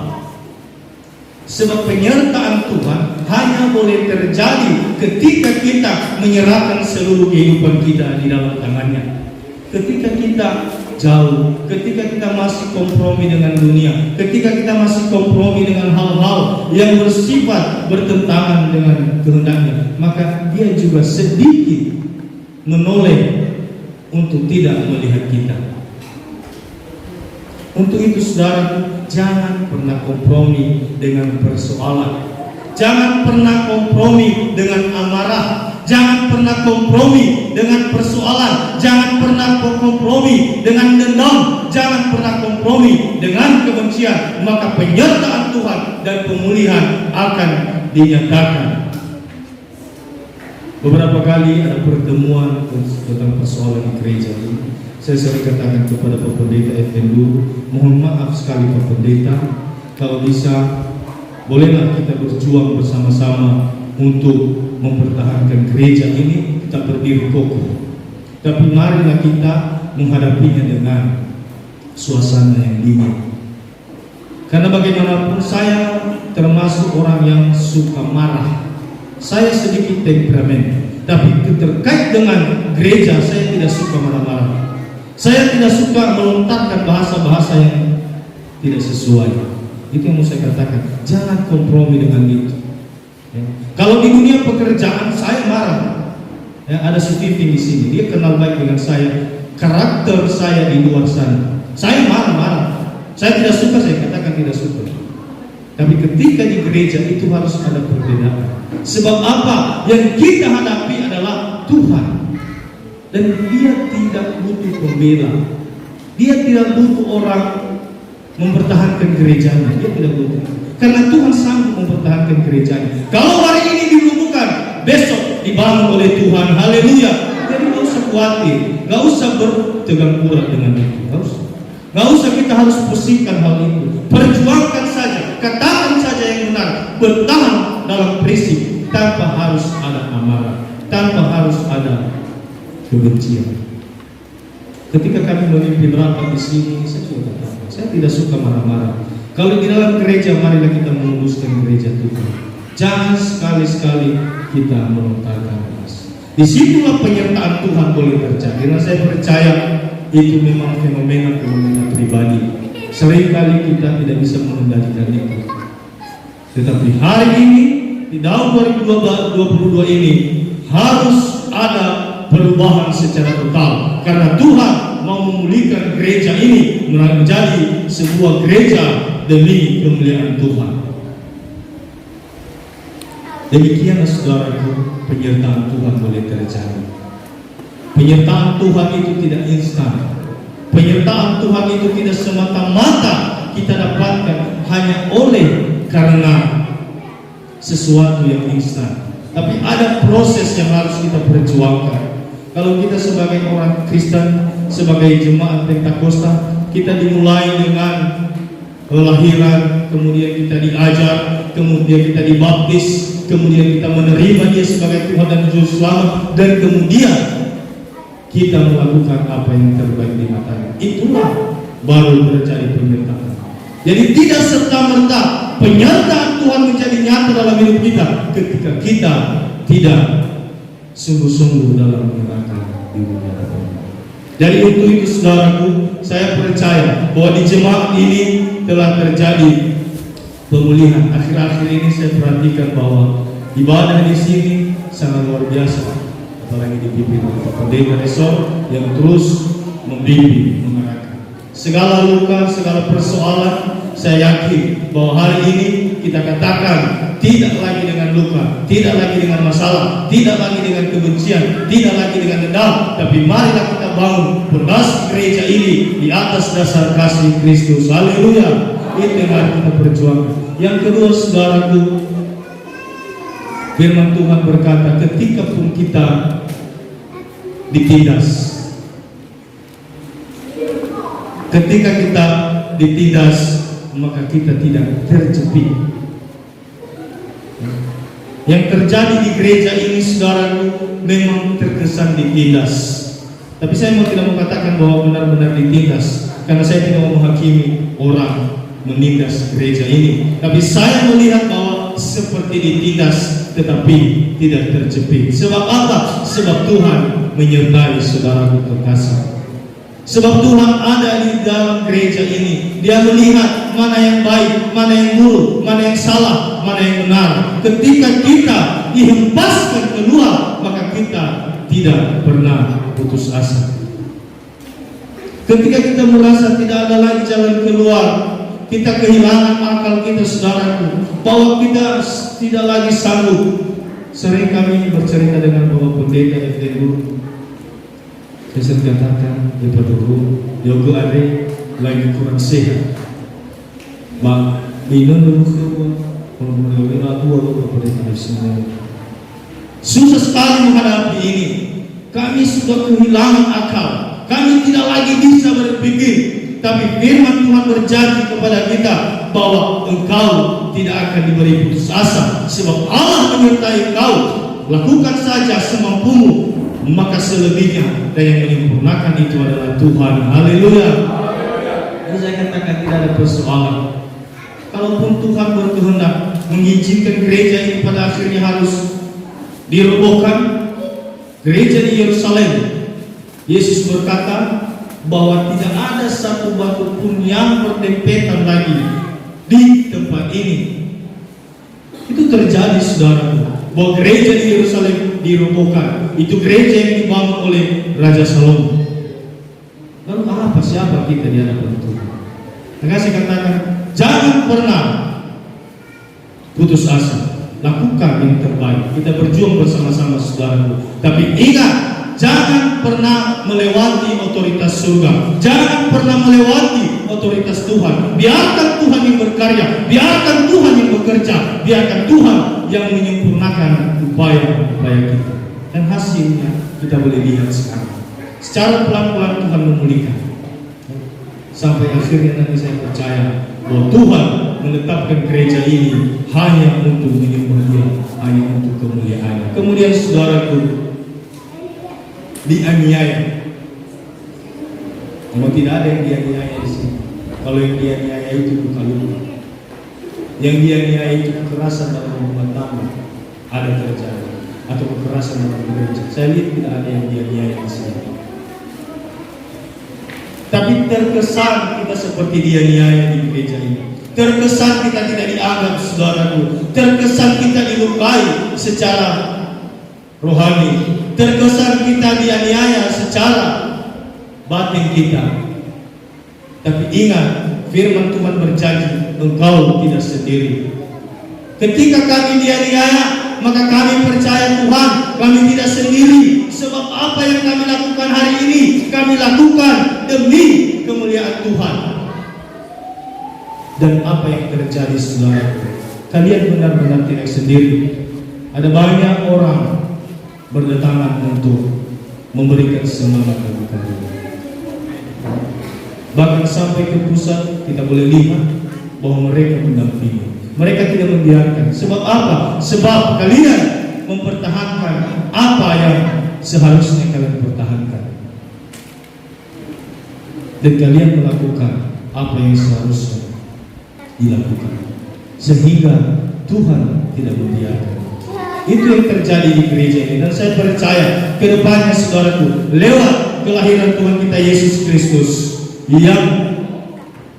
[SPEAKER 9] Sebab penyertaan Tuhan hanya boleh terjadi ketika kita menyerahkan seluruh kehidupan kita di dalam tangannya. Ketika kita jauh, ketika kita masih kompromi dengan dunia, ketika kita masih kompromi dengan hal-hal yang bersifat bertentangan dengan kehendaknya, maka dia juga sedikit menoleh untuk tidak melihat kita. Untuk itu saudara, jangan pernah kompromi dengan persoalan, jangan pernah kompromi dengan amarah, jangan pernah kompromi dengan persoalan, jangan pernah kompromi dengan dendam, jangan pernah kompromi dengan kebencian. Maka penyertaan Tuhan dan pemulihan akan dinyatakan. Beberapa kali ada pertemuan tentang persoalan di gereja ini. Saya sering katakan kepada Pak Pendeta FNU, mohon maaf sekali Pak Pendeta, kalau bisa bolehlah kita berjuang bersama-sama untuk mempertahankan gereja ini kita berdiri kokoh. Tapi marilah kita menghadapinya dengan suasana yang dingin. Karena bagaimanapun saya termasuk orang yang suka marah. Saya sedikit temperamen, tapi terkait dengan gereja saya tidak suka marah-marah. Saya tidak suka melontarkan bahasa-bahasa yang tidak sesuai. Itu yang mau saya katakan. Jangan kompromi dengan itu. Ya. Kalau di dunia pekerjaan saya marah. Ya, ada Sutivi di sini. Dia kenal baik dengan saya. Karakter saya di luar sana. Saya marah-marah. Saya tidak suka, saya katakan tidak suka. Tapi ketika di gereja itu harus ada perbedaan. Sebab apa? Yang kita hadapi adalah Tuhan. Dan Dia tidak butuh pembela. Dia tidak butuh orang mempertahankan gerejanya. Dia tidak butuh. Karena Tuhan sanggup mempertahankan gerejanya. Kalau hari ini dilumpuhkan, besok dibangun oleh Tuhan. Haleluya. Jadi gak usah khawatir, gak usah bertegang pura dengan itu. Gak usah kita harus pusingkan hal itu. Perjuangkan saja, katakan saja yang benar, bertahan dalam prinsip tanpa harus ada amarah, tanpa harus ada kebencian. Ketika kami memimpin rapat di sini, saya juga katakan, saya tidak suka marah-marah. Kalau di dalam gereja, marilah kita memuluskan gereja Tuhan. Jangan sekali-sekali kita melontarkan keras. Disitulah penyertaan Tuhan boleh terjadi. Karena saya percaya itu memang fenomena pribadi. Seringkali kita tidak bisa mengendalikan itu. Tetapi hari ini, di tahun 2022 ini, harus ada perubahan secara total. Karena Tuhan mau memulihkan gereja ini menjadi sebuah gereja demi kemuliaan Tuhan. Demikianlah saudaraku, penyertaan Tuhan boleh terjadi. Penyertaan Tuhan itu tidak instan. Penyertaan Tuhan itu tidak semata-mata kita dapatkan hanya oleh karena sesuatu yang instan. Tapi ada proses yang harus kita perjuangkan. Kalau kita sebagai orang Kristen, sebagai jemaat Pentakosta, kita dimulai dengan kelahiran, kemudian kita diajar, kemudian kita dibaptis, kemudian kita menerima Dia sebagai Tuhan dan Juru Selamat, dan kemudian kita melakukan apa yang terbaik di matanya. Itulah baru terjadi penyertaan. Jadi tidak serta-merta penyertaan Tuhan menjadi nyata dalam hidup kita ketika kita tidak sungguh-sungguh dalam menyerahkan diri kepada Tuhan. Jadi untuk itu saudaraku, saya percaya bahwa di jemaat ini telah terjadi pemulihan. Akhir-akhir ini saya perhatikan bahwa ibadah di sini sangat luar biasa. Apalagi dipimpin oleh pendeta resor yang terus membimbing, mengarahkan. Segala luka, segala persoalan, saya yakin bahwa hari ini kita katakan tidak lagi dengan luka, tidak lagi dengan masalah, tidak lagi dengan kebencian, tidak lagi dengan dendam, tapi marilah kita bangun fondasi gereja ini di atas dasar kasih Kristus. Haleluya. Itu yang harus kita perjuangkan. Yang kedua saudaraku, firman Tuhan berkata, ketika pun kita ditindas, ketika kita ditindas, maka kita tidak terjepit. Yang terjadi di gereja ini saudaraku memang terkesan ditindas. Tapi saya tidak mau katakan bahwa benar-benar ditindas, karena saya tidak mau menghakimi orang menindas gereja ini. Tapi saya melihat bahwa seperti ditindas tetapi tidak terjepit. Sebab apa? Sebab Tuhan menyertai saudaraku terkasih. Sebab Tuhan ada di dalam gereja ini. Dia melihat mana yang baik, mana yang buruk, mana yang salah, mana yang benar. Ketika kita dihempaskan keluar, maka kita tidak pernah putus asa. Ketika kita merasa tidak ada lagi jalan keluar, kita kehilangan akal kita saudaraku, bahwa kita tidak lagi sanggup. Sering kami bercerita dengan Bapak Pendeta FDU. Saya sering katakan, ya Pak Guru, Yogo Ade lagi kurang sehat. Mak, minum dulu keluar, kalau mulai tua kepada kami semua. Susah sekali menghadapi ini. Kami sudah kehilangan akal. Kami tidak lagi bisa berpikir. Tapi firman Tuhan berjanji kepada kita, bahwa engkau tidak akan diberi putus asa, sebab Allah menyertai engkau. Lakukan saja semampumu, maka selebihnya dan yang menyempurnakan itu adalah Tuhan. Haleluya. Jadi saya katakan tidak ada persoalan. Kalaupun Tuhan berkehendak mengizinkan gereja ini pada akhirnya harus dirobohkan, gereja di Yerusalem, Yesus berkata bahwa tidak ada satu batu pun yang berdempetan lagi di tempat ini. Itu terjadi, saudaraku, bahwa gereja di Yerusalem dirobohkan. Itu gereja yang dibangun oleh Raja Salomo. Lalu apa, siapa kita di hadapan Tuhan? Maka saya katakan, jangan pernah putus asa. Lakukan yang terbaik. Kita berjuang bersama-sama, saudaraku. Tapi ingat, jangan pernah melewati otoritas surga. Jangan pernah melewati otoritas Tuhan. Biarkan Tuhan yang berkarya, biarkan Tuhan yang bekerja, biarkan Tuhan yang menyempurnakan upaya-upaya kita. Dan hasilnya kita boleh lihat sekarang. Secara pelan-pelan Tuhan memulihkan. Sampai akhirnya nanti saya percaya bahwa Tuhan menetapkan gereja ini hanya untuk menyembah Dia, hanya untuk kemuliaan. Kemudian saudaraku, dianiaya. Kalau tidak ada yang dianiaya di sini. Kalau yang dianiaya itu bukan luka. Yang dianiaya itu kekerasan dalam rumah tangga ada terjadi, atau kekerasan dalam gereja. Saya lihat tidak ada yang dianiaya di sini. Tapi terkesan kita seperti dianiaya di gereja ini. Terkesan kita tidak dianggap, saudaraku. Terkesan kita dilukai secara rohani. Terkesan kita dianiaya secara batin kita. Tapi ingat, firman Tuhan berjanji, engkau tidak sendiri. Ketika kami dianiaya, maka kami percaya Tuhan, kami tidak sendiri. Sebab apa yang kami lakukan hari ini, kami lakukan demi kemuliaan Tuhan. Dan apa yang terjadi, saudara, kalian benar-benar tidak sendiri. Ada banyak orang berdatangan untuk memberikan semangat bagi kalian. Bahkan sampai ke pusat kita boleh lihat bahwa mereka mendampingi. Mereka tidak membiarkan. Sebab apa? Sebab kalian mempertahankan apa yang seharusnya kalian pertahankan. Dan kalian melakukan apa yang seharusnya dilakukan. Sehingga Tuhan tidak membiarkan. Itu yang terjadi di gereja ini. Dan saya percaya ke depannya, saudaraku, lewat kelahiran Tuhan kita Yesus Kristus yang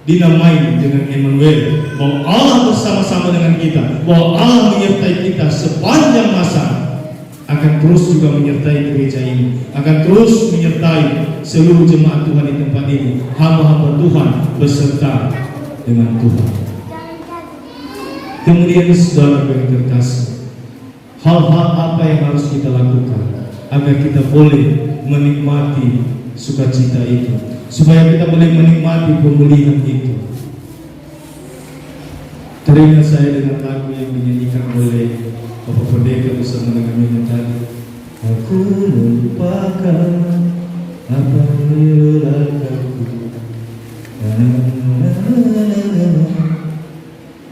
[SPEAKER 9] dinamai dengan Emmanuel, bahwa Allah bersama-sama dengan kita, bahwa Allah menyertai kita sepanjang masa, akan terus juga menyertai gereja ini, akan terus menyertai seluruh jemaat Tuhan di tempat ini, hamba-hamba Tuhan beserta dengan Tuhan. Kemudian saudara yang terkasih, hal-hal apa yang harus kita lakukan agar kita boleh menikmati sukacita itu, supaya kita boleh menikmati pemulihan itu. Teringat saya dengan lagu yang dinyanyikan oleh Bapak Pendeta bersama dengan Nyonya tadi. Aku melupakan apa yang melelahkanku.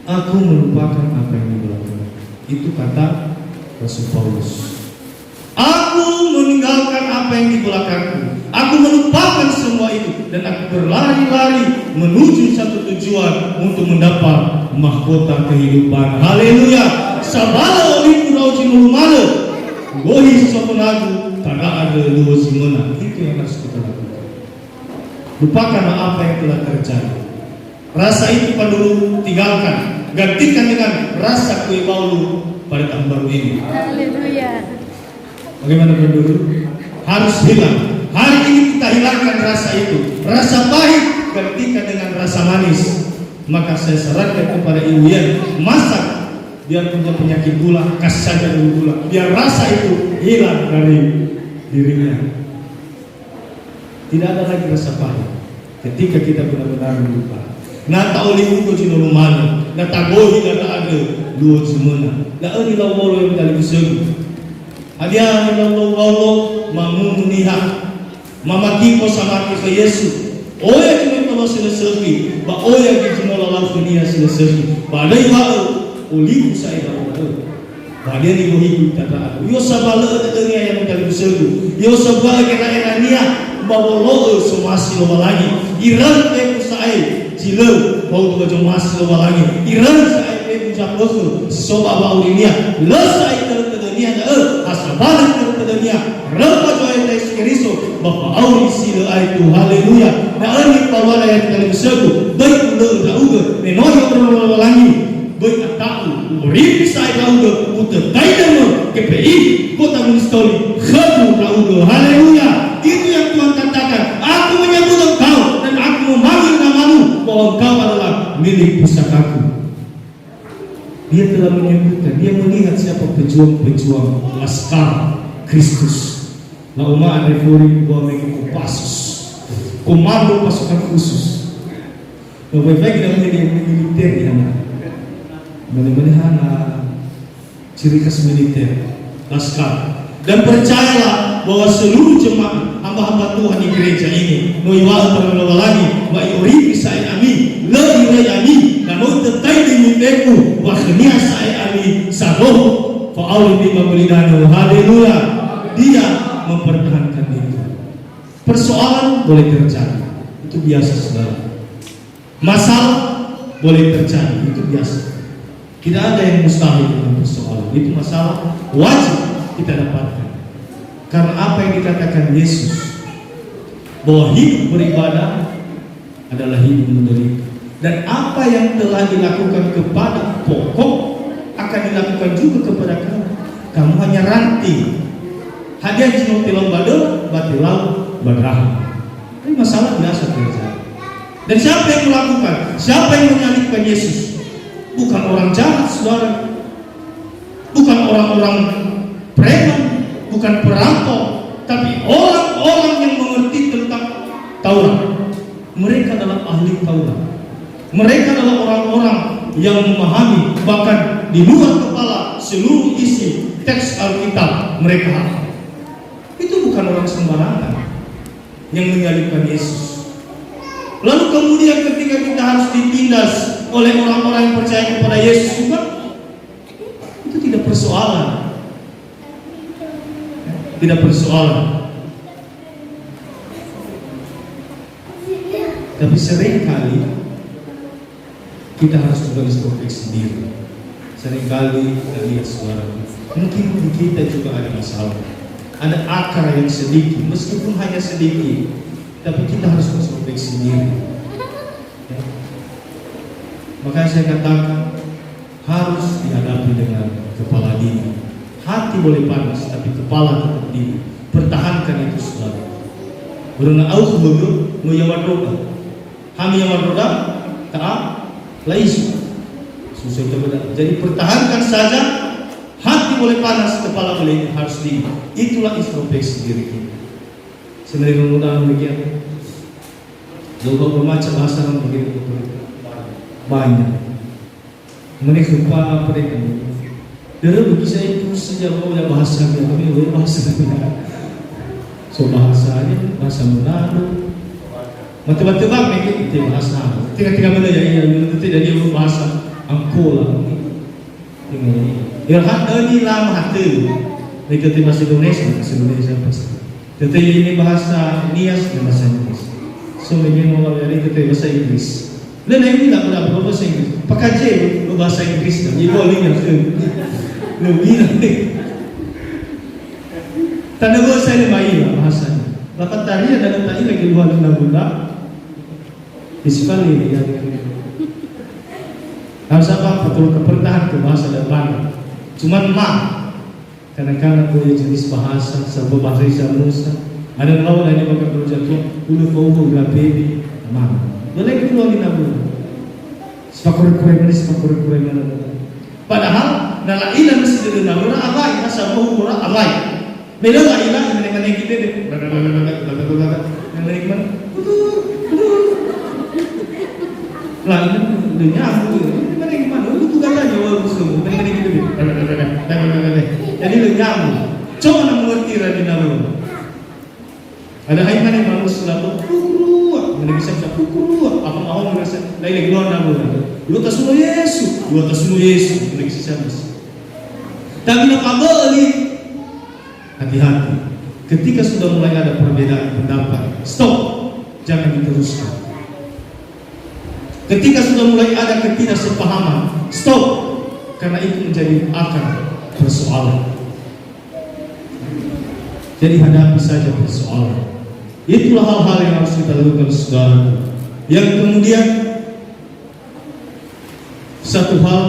[SPEAKER 9] Aku melupakan apa yang di belakang. Itu kata Rasul Paulus. Aku meninggalkan apa yang di belakangku. Aku melupakan semua itu dan aku berlari-lari menuju satu tujuan untuk mendapat mahkota kehidupan. Haleluya. Sabala oli kurau jinulumale. Gohi suatu lagu tak ada dua simena. Itu yang harus kita lakukan. Lupakan apa yang telah terjadi. Rasa itu pada dulu tinggalkan. Gantikan dengan rasa kewibawaan pada tahun baru ini.
[SPEAKER 5] Haleluya.
[SPEAKER 9] Bagaimana dulu? Harus hilang. Hari ini kita hilangkan rasa itu. Rasa pahit gantikan dengan rasa manis. Maka saya sarankan kepada ibu yang masak, biar punya penyakit gula, kasih saja dulu gula, biar rasa itu hilang dari dirinya. Tidak ada lagi rasa pahit ketika kita benar-benar lupa. Nata oli ugo cino lumana, nata gohi nata ada dua semena. Nata ni lawolo yang tali besegu. Adia ni lawolo mamun niha. Mama kipo sama ke Yesus. Oya cuma kalau selesai, ba oya cuma lalang dunia selesai. Badai wa uliku saya baru. Badai ni bohiku kata. Yo sabala dunia yang kali berserbu. Yo sabala kena nia bawa lo semasi lo lagi. Iran te usai jilo bau tu jomasi lo lagi. Iran sai te bujak lo soba bau dunia. Lo sai ke dunia dah asabala ke dunia. Rapa joy te skeriso bapa au isi lo ai tu haleluya. Na ani pawala yang kali berserbu. Baik lo dauga menoy lo lagi. Baik ataku uri sai dauga uta taidamo KPI kota Munistoli khabu dauga haleluya. Itu yang Tuhan katakan. Aku menyebut engkau dan aku memanggil namamu bahwa engkau adalah milik pusakaku. Dia telah menyebutkan, dia melihat siapa pejuang-pejuang laskar Kristus. La uma refori bahwa mereka Kopassus, komando pasukan khusus. Baik-baik kita militer ya, mana-mana ciri khas militer laskar. Dan percayalah bahwa seluruh jemaat hamba-hamba Tuhan di gereja ini noiwa terlalu lagi wa uri sai ami le ire ami dan mau tetai di miteku wa khnia sai ami saboh fa auli bi mablinano haleluya. Dia mempertahankan itu. Persoalan boleh terjadi, itu biasa saudara. Masalah boleh terjadi, itu biasa. Tidak ada yang mustahil dalam persoalan. Itu masalah wajib kita dapatkan. Karena apa yang dikatakan Yesus bahwa hidup beribadah adalah hidup menderita, dan apa yang telah dilakukan kepada pokok akan dilakukan juga kepada kamu. Kamu hanya ranting. Hadiah jino tilong bado batilau badrah. Ini masalah biasa terjadi. Dan siapa yang melakukan? Siapa yang menyalibkan Yesus? Bukan orang jahat, saudara. Bukan orang-orang preman, bukan perampok, tapi orang-orang yang mengerti tentang Taurat. Mereka adalah ahli Taurat. Mereka adalah orang-orang yang memahami, bahkan di luar kepala seluruh isi teks Alkitab mereka hafal. Itu bukan orang sembarangan yang menyalibkan Yesus. Lalu kemudian ketika kita harus ditindas oleh orang-orang yang percaya kepada Yesus juga, itu tidak persoalan. Tidak persoalan. Tapi seringkali kita harus introspeksi diri. Seringkali kita lihat suara, mungkin di kita juga ada masalah, ada akar yang sedikit, meskipun hanya sedikit, tapi kita harus introspeksi diri. Ya. Makanya saya katakan harus dihadapi dengan kepala dingin. Hati boleh panas, tapi kepala tetap dingin. Pertahankan itu, saudara. Beruna au begitu, meyawat roda. Kami yang roda, taat, laisu. Susah kebenar. Jadi pertahankan saja. Hati boleh panas, kepala boleh harus dingin. Itulah introspeksi diri kita. Sebenarnya mudah demikian. Juga bermacam bahasa yang begitu banyak. Mereka lupa mereka. Dulu bagi saya itu sejak awal bahasa kami bahasa so bahasanya bahasa Manado. Matebak-tebak mereka itu bahasa. Tiga-tiga mana ya itu jadi bahasa Angkola. Yang ini lama hati. Mereka itu bahasa Indonesia pasti. Tetapi ini bahasa Nias dan bahasa Inggris. So mereka mau dari kita bahasa Inggris. Dan ini tidak berapa bahasa Inggris. Pakai je bahasa Inggris dan ibu lihat lebih nanti. Tanda bahasa ini baik bahasanya. Bapak tadi ada tadi lagi luar benda. Sekali ini yang harus apa? Betul kepertahan ke bahasa depan. Cuman kadang-kadang punya jenis bahasa, sebuah bahasa Indonesia. Ada lawan hanya pakai berjatuh, ulu kau grapebi, boleh kita lagi nabu. Sepakur-kurang mana? Padahal dalam ilah mesti ada nabu, abai, masa mau kurang abai. Beda lah ilah mana kita deh. Mana mana? Lah ini dunia aku, mana gimana? Itu kata jawab semua. Mana kita deh. Jadi lenyamu. Coba nak mengerti radina nabu. Ada haiman yang manusia lalu menegisa bisa pukul apa mau merasa lain luar namun lu tak semua Yesus menegisa bisa tapi nak beli hati-hati ketika sudah mulai ada perbedaan pendapat stop, jangan diteruskan. Ketika sudah mulai ada ketidaksepahaman stop, karena itu menjadi akar persoalan. Jadi hadapi saja persoalan. Itulah hal-hal yang harus kita lakukan, saudara. Yang kemudian satu hal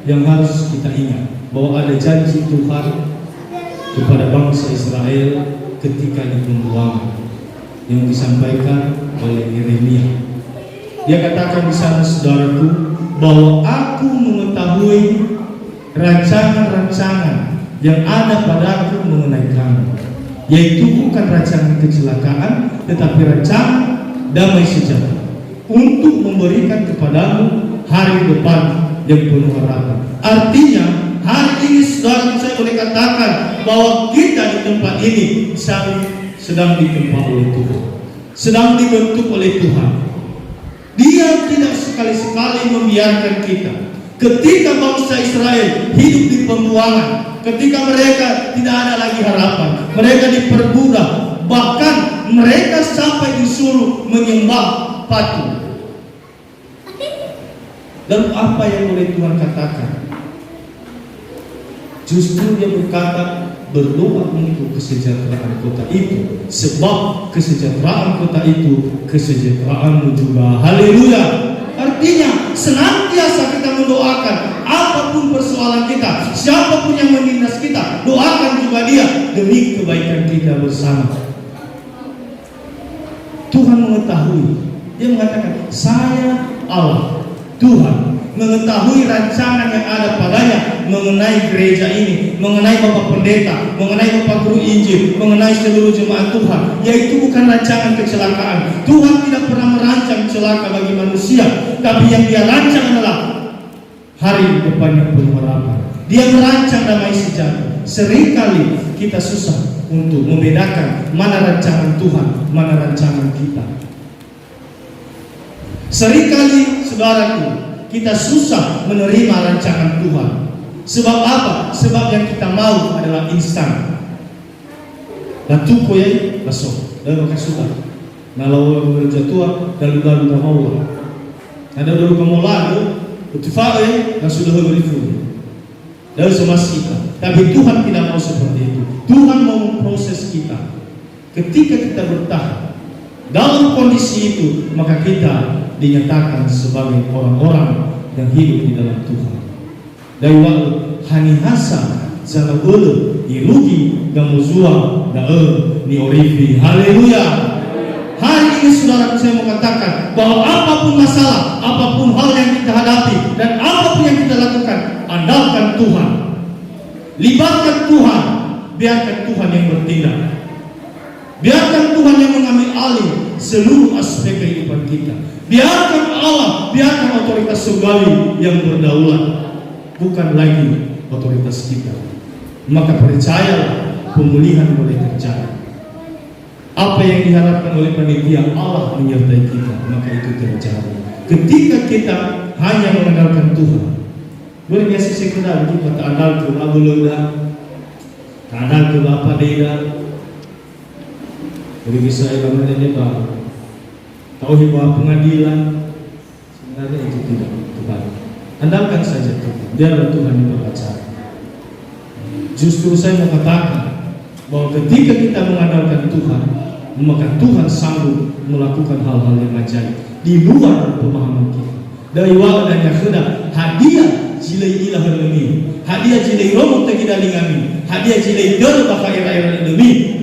[SPEAKER 9] yang harus kita ingat, bahwa ada janji Tuhan kepada bangsa Israel ketika di pembuangan yang disampaikan oleh Yeremia. Dia katakan di sana, saudaraku, bahwa aku mengetahui rancangan-rancangan yang ada padaku mengenai kamu, yaitu bukan rancangan kecelakaan, tetapi rancangan damai sejahtera, untuk memberikan kepadamu hari depan yang penuh harapan. Artinya, hari ini saudara saya boleh katakan bahwa kita di tempat ini sedang ditempa oleh Tuhan, sedang dibentuk oleh Tuhan. Dia tidak sekali-sekali membiarkan kita. Ketika bangsa Israel hidup di pembuangan, ketika mereka tidak ada lagi harapan, mereka diperbudak, bahkan mereka sampai disuruh menyembah patung. Dan apa yang oleh Tuhan katakan? Justru dia berkata, berdoa untuk kesejahteraan kota itu, sebab kesejahteraan kota itu kesejahteraanmu juga. Haleluya. Artinya senantiasa kita mendoakan apapun persoalan kita, siapapun yang menindas kita, doakan juga dia demi kebaikan kita bersama. Tuhan mengetahui. Dia mengatakan, saya Allah Tuhan mengetahui rancangan yang ada padanya mengenai gereja ini, mengenai Bapak Pendeta, mengenai Bapak Guru Injil, mengenai seluruh jemaat Tuhan, yaitu bukan rancangan kecelakaan. Tuhan tidak pernah merancang celaka bagi manusia, tapi yang dia rancang adalah hari depan yang penuh harapan. Dia merancang damai sejahtera. Seringkali kita susah untuk membedakan mana rancangan Tuhan, mana rancangan kita. Seringkali, saudaraku, kita susah menerima rancangan Tuhan. Sebab apa? Sebab yang kita mau adalah instan. Latuko ya, masuk. Dan maka suka. Nalau berjatuh, lalu mau lah. Ada dulu kamu lalu, utifae, dan sudah berifu. Dan semas kita. Tapi Tuhan tidak mau seperti itu. Tuhan mau memproses kita. Ketika kita bertahan dalam kondisi itu, maka kita dinyatakan sebagai orang-orang yang hidup di dalam Tuhan. Dari waktu hanihasa zana ulu irugi dan muzua ni orifi. Haleluya. Hari ini saudara saya mau katakan bahwa apapun masalah, apapun hal yang kita hadapi, dan apapun yang kita lakukan, andalkan Tuhan, libatkan Tuhan, biarkan Tuhan yang bertindak, biarkan Tuhan yang mengambil alih seluruh aspek kehidupan kita. Biarkan Allah, biarkan otoritas surgawi yang berdaulat, bukan lagi otoritas kita. Maka percayalah, pemulihan boleh terjadi. Apa yang diharapkan oleh panitia, Allah menyertai kita, maka itu terjadi. Ketika kita hanya mengandalkan Tuhan, boleh biasa sekedar kita andal ke Abu Loda, andal ke Bapak Deda, boleh bisa bagaimana dia tahu bahwa pengadilan sebenarnya itu tidak tepat. Andalkan saja Tuhan, biarlah Tuhan yang berbicara. Justru saya mau katakan bahwa ketika kita mengandalkan Tuhan, maka Tuhan sanggup melakukan hal-hal yang ajaib di luar pemahaman kita. Dari waktu dan yahuda, hadiah jilai ilah ini, hadiah jilai romo tegidalingami, hadiah jilai dor baka era-era demi.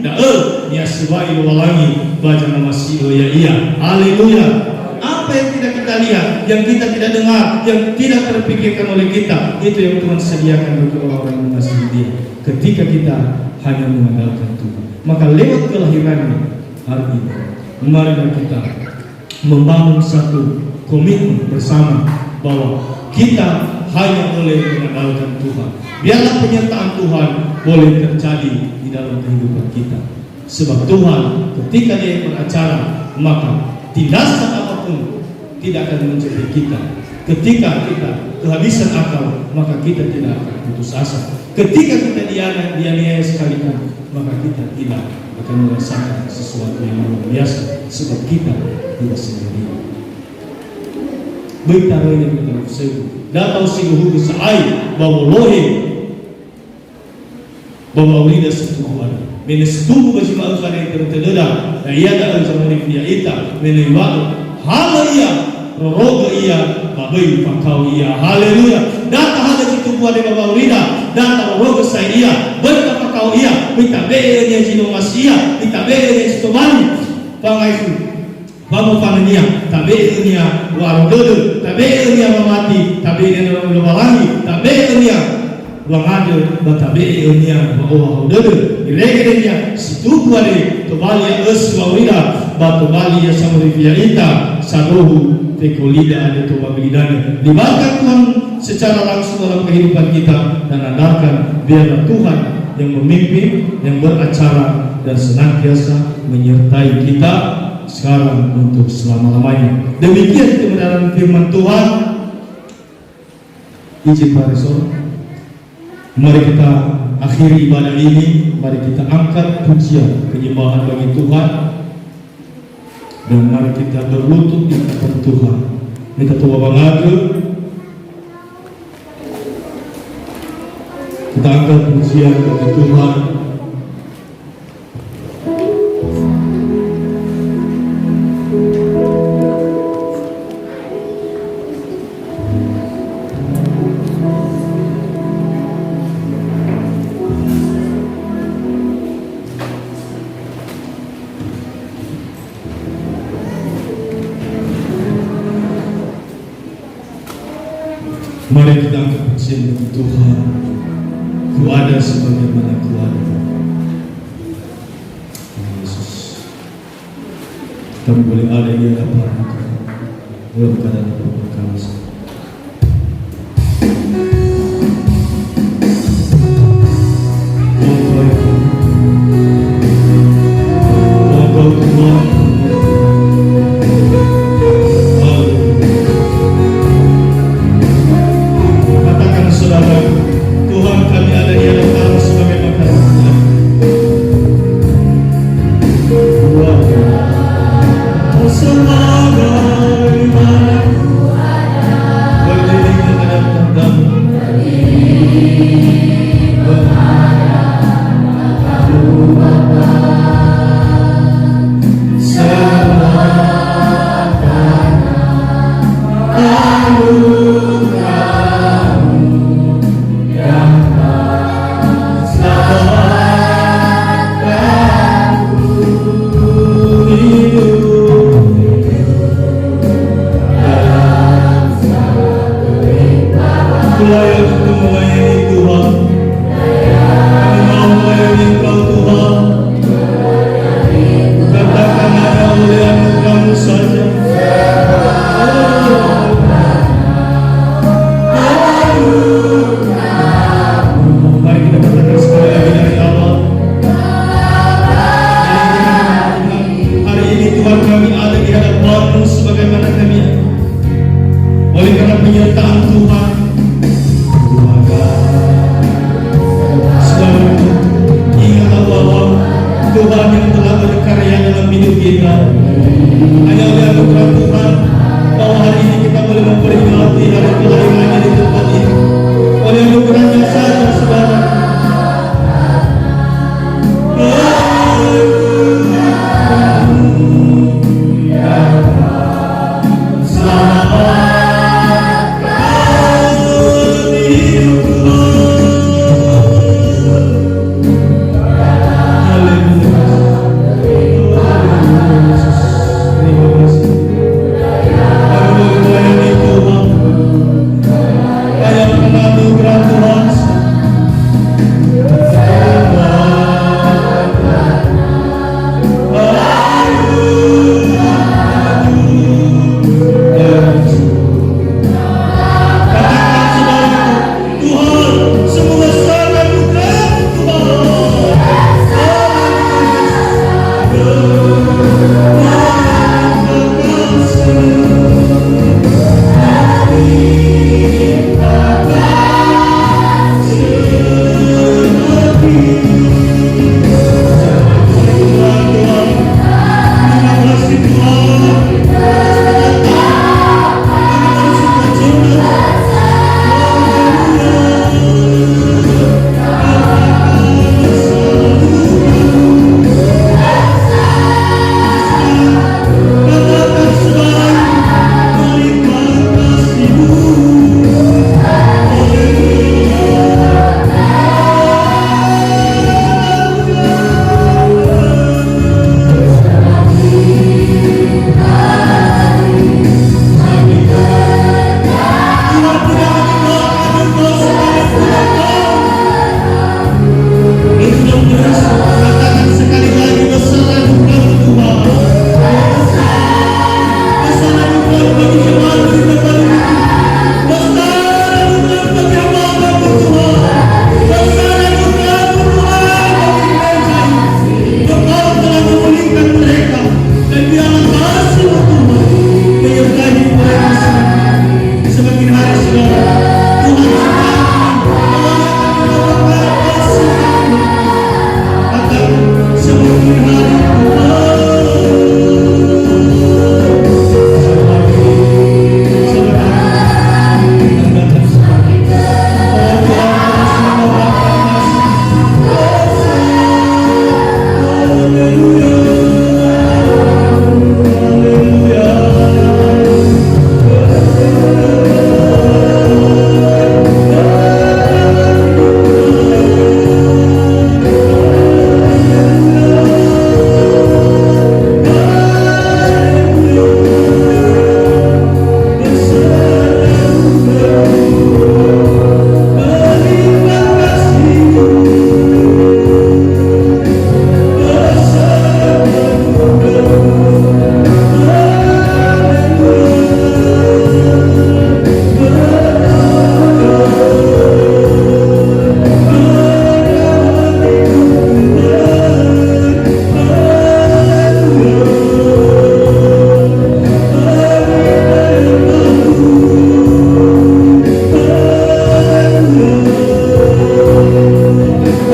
[SPEAKER 9] Ya sebagai walangi baca masih ya iya. Haleluya. Apa yang tidak kita lihat, yang kita tidak dengar, yang tidak terpikirkan oleh kita, itu yang Tuhan sediakan bagi orang-orang yang mengasihi Dia. Ketika kita hanya mengandalkan Tuhan, maka lewat kelahirannya hari ini, mari kita membangun satu komitmen bersama bahwa kita hanya boleh mengandalkan Tuhan. Biarlah penyertaan Tuhan boleh terjadi di dalam kehidupan kita. Sebab Tuhan ketika Dia beracara, maka tindasan apapun tidak akan mencapai kita. Ketika kita kehabisan akal, maka kita tidak akan putus asa. Ketika kita dianiaya sekalipun, maka kita tidak akan merasakan sesuatu yang luar biasa, sebab kita tidak sendiri. Beritahu ini kita bersama. Datang siluhu kesaai, bawa lohe, bawa lidah setuhuan. Menestubu bagi maafkan yang tertedada. Dan ia tak akan menifia ita, menewak halaya, roroga ia, babai pakau ia. Haleluya. Data hal itu buat dia bawa lidah. Data roroga saya ia, berta pakau ia. Kita beda jino masia, kita beda jino mani. Pangai itu. Bapak panenya, tabe nya warung dodo, tabe nya mamati, tabe nya orang lubalangi, tabe nya ruang ada, tabe nya bawa dodo. Ilegenya situ kuare, tobalia eswawida, batobali ya samurifia ita, sarohu tekolida ada tobabilidana. Libatkan Tuhan secara langsung dalam kehidupan kita dan andarkan biarlah Tuhan yang memimpin, yang beracara dan senantiasa menyertai kita sekarang untuk selama-lamanya. Demikian kebenaran firman Tuhan. Izin Pak Resor, mari kita akhiri ibadah ini. Mari kita angkat pujian penyembahan bagi Tuhan, dan mari kita berlutut di hadapan Tuhan. Kita tua bangga, kita angkat pujian bagi Tuhan. Mari kita angkat pujian bagi Tuhan. Ku ada sebagaimana ku ada. Yesus, kami boleh ada di hadapan Tuhan dalam keadaan apapun kami.
[SPEAKER 1] Semua bagaimana ku ada.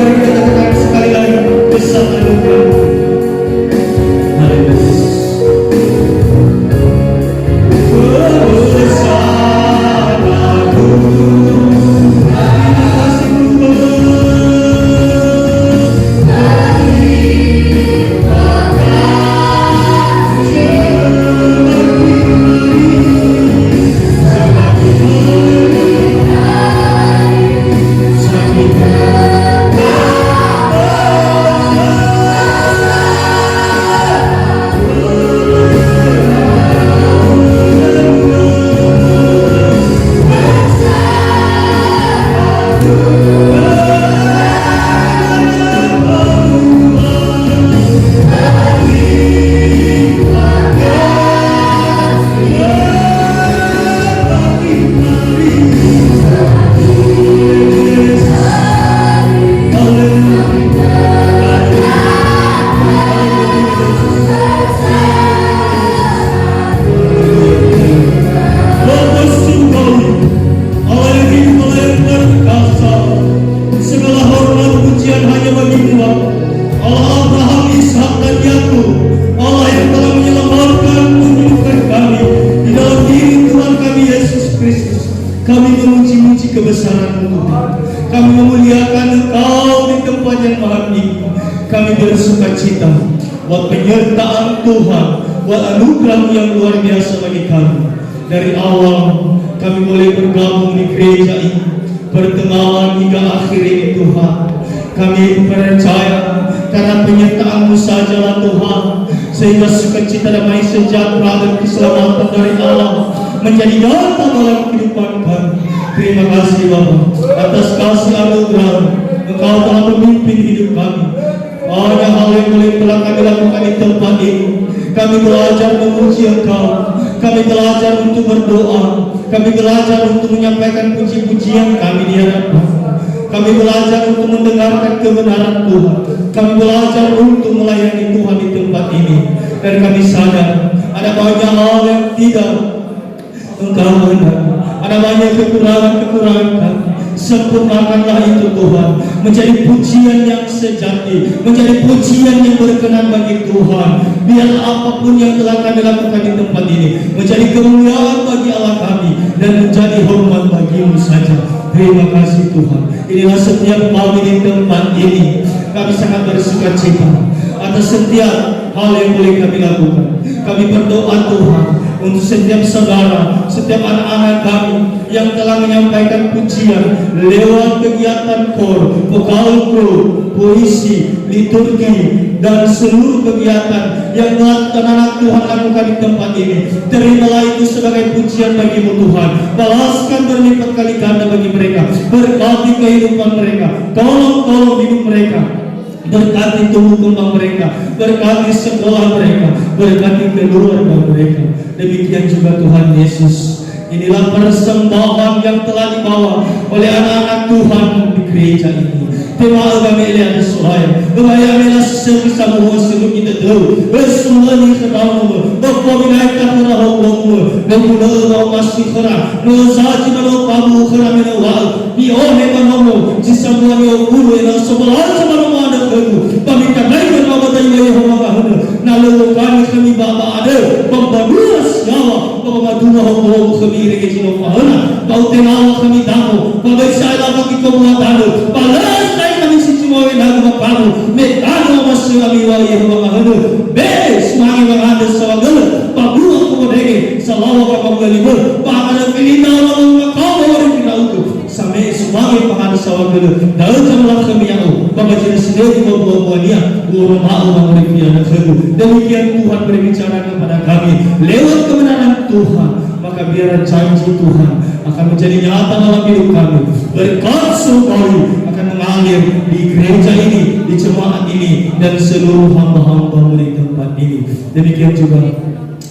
[SPEAKER 1] Mari kita katakan sekali lagi, besar anugerah. Haleluya. Kami memuji-muji kebesaran-Mu Tuhan. Kami memuliakan Engkau di tempat yang maha tinggi. Kami bersuka cita buat penyertaan Tuhan, buat anugerah yang luar biasa bagi kami. Dari awal kami boleh bergabung di gereja ini, pertengahan hingga akhir ini Tuhan. Kami percaya karena penyertaan-Mu sajalah Tuhan, sehingga sukacita, damai sejahtera dan keselamatan dari Allah menjadi nyata dalam kehidupan kami. Terima kasih Bapa atas kasih anugerah. Engkau telah memimpin hidup kami. Banyak hal yang boleh telah kami lakukan di tempat ini. Kami belajar memuji Engkau. Kami belajar untuk berdoa. Kami belajar untuk menyampaikan puji-pujian kami di hadapan. Kami belajar untuk mendengarkan kebenaran Tuhan. Kami belajar untuk melayani Tuhan di tempat ini. Dan kami sadar ada banyak hal yang tidak Engkau benar. Ada banyak kekurangan-kekurangan kami. Sempurnakanlah itu Tuhan, menjadi pujian yang sejati, menjadi pujian yang berkenan bagi Tuhan. Biar apapun yang telah kami lakukan di tempat ini menjadi kemuliaan bagi Allah kami dan menjadi hormat bagi-Mu saja. Terima kasih Tuhan. Inilah setiap kami di tempat ini. Kami sangat bersuka cita atas setiap hal yang boleh kami lakukan. Kami berdoa Tuhan untuk setiap saudara, setiap anak-anak kami yang telah menyampaikan pujian lewat kegiatan kor, vokal group, puisi, liturgi, dan seluruh kegiatan yang telah anak Tuhan lakukan di tempat ini. Terimalah itu sebagai pujian bagi-Mu Tuhan. Balaskan berlipat kali ganda bagi mereka. Berkati kehidupan mereka. Tolong hidup mereka. Berkati tumbuh kembang mereka, berkati sekolah mereka, berkati keluarga mereka. Demikian juga Tuhan Yesus. Inilah persembahan yang telah dibawa oleh anak-anak Tuhan di gereja ini. Tema kami lihat suraya. Bayanglah sebisa mohon sebut kita tahu. Bersumber di kedalam. Bapak binaikkan kerana hukum. Bermula kau masih kerana. Nusaji malu kamu kerana menawal. Biohe manamu. Jisa muanyo guru yang sebelah sebelum ada kamu. Kami kadai bermabada yang Yehova. Nalu kami bapa ada. Pembadua nyawa. Pembadua hukum kami regisi nofahana. Kau tenawa kami tamu. Pembesailah bagi kemuatan. Balas kami sisimawi lagu kamu. Metano masih kami wali Yehova mahanu. Bes magi mengada sawagala. Pabua kumodege. Salawa kapagalibur. Pakada pilita lalu kamu orang kita itu. Sampai sebagai pakada sawagala. Dalam jumlah kami yang Bapak sendiri membuat-buatnya. Guru mau mengulipian kamu. Demikian Tuhan berbicara kepada kami lewat kebenaran Tuhan. Maka biar janji Tuhan akan menjadi nyata dalam hidup kami. Berkat surgawi akan mengalir di gereja ini, di jemaat ini, dan seluruh hamba-hamba di tempat ini. Demikian juga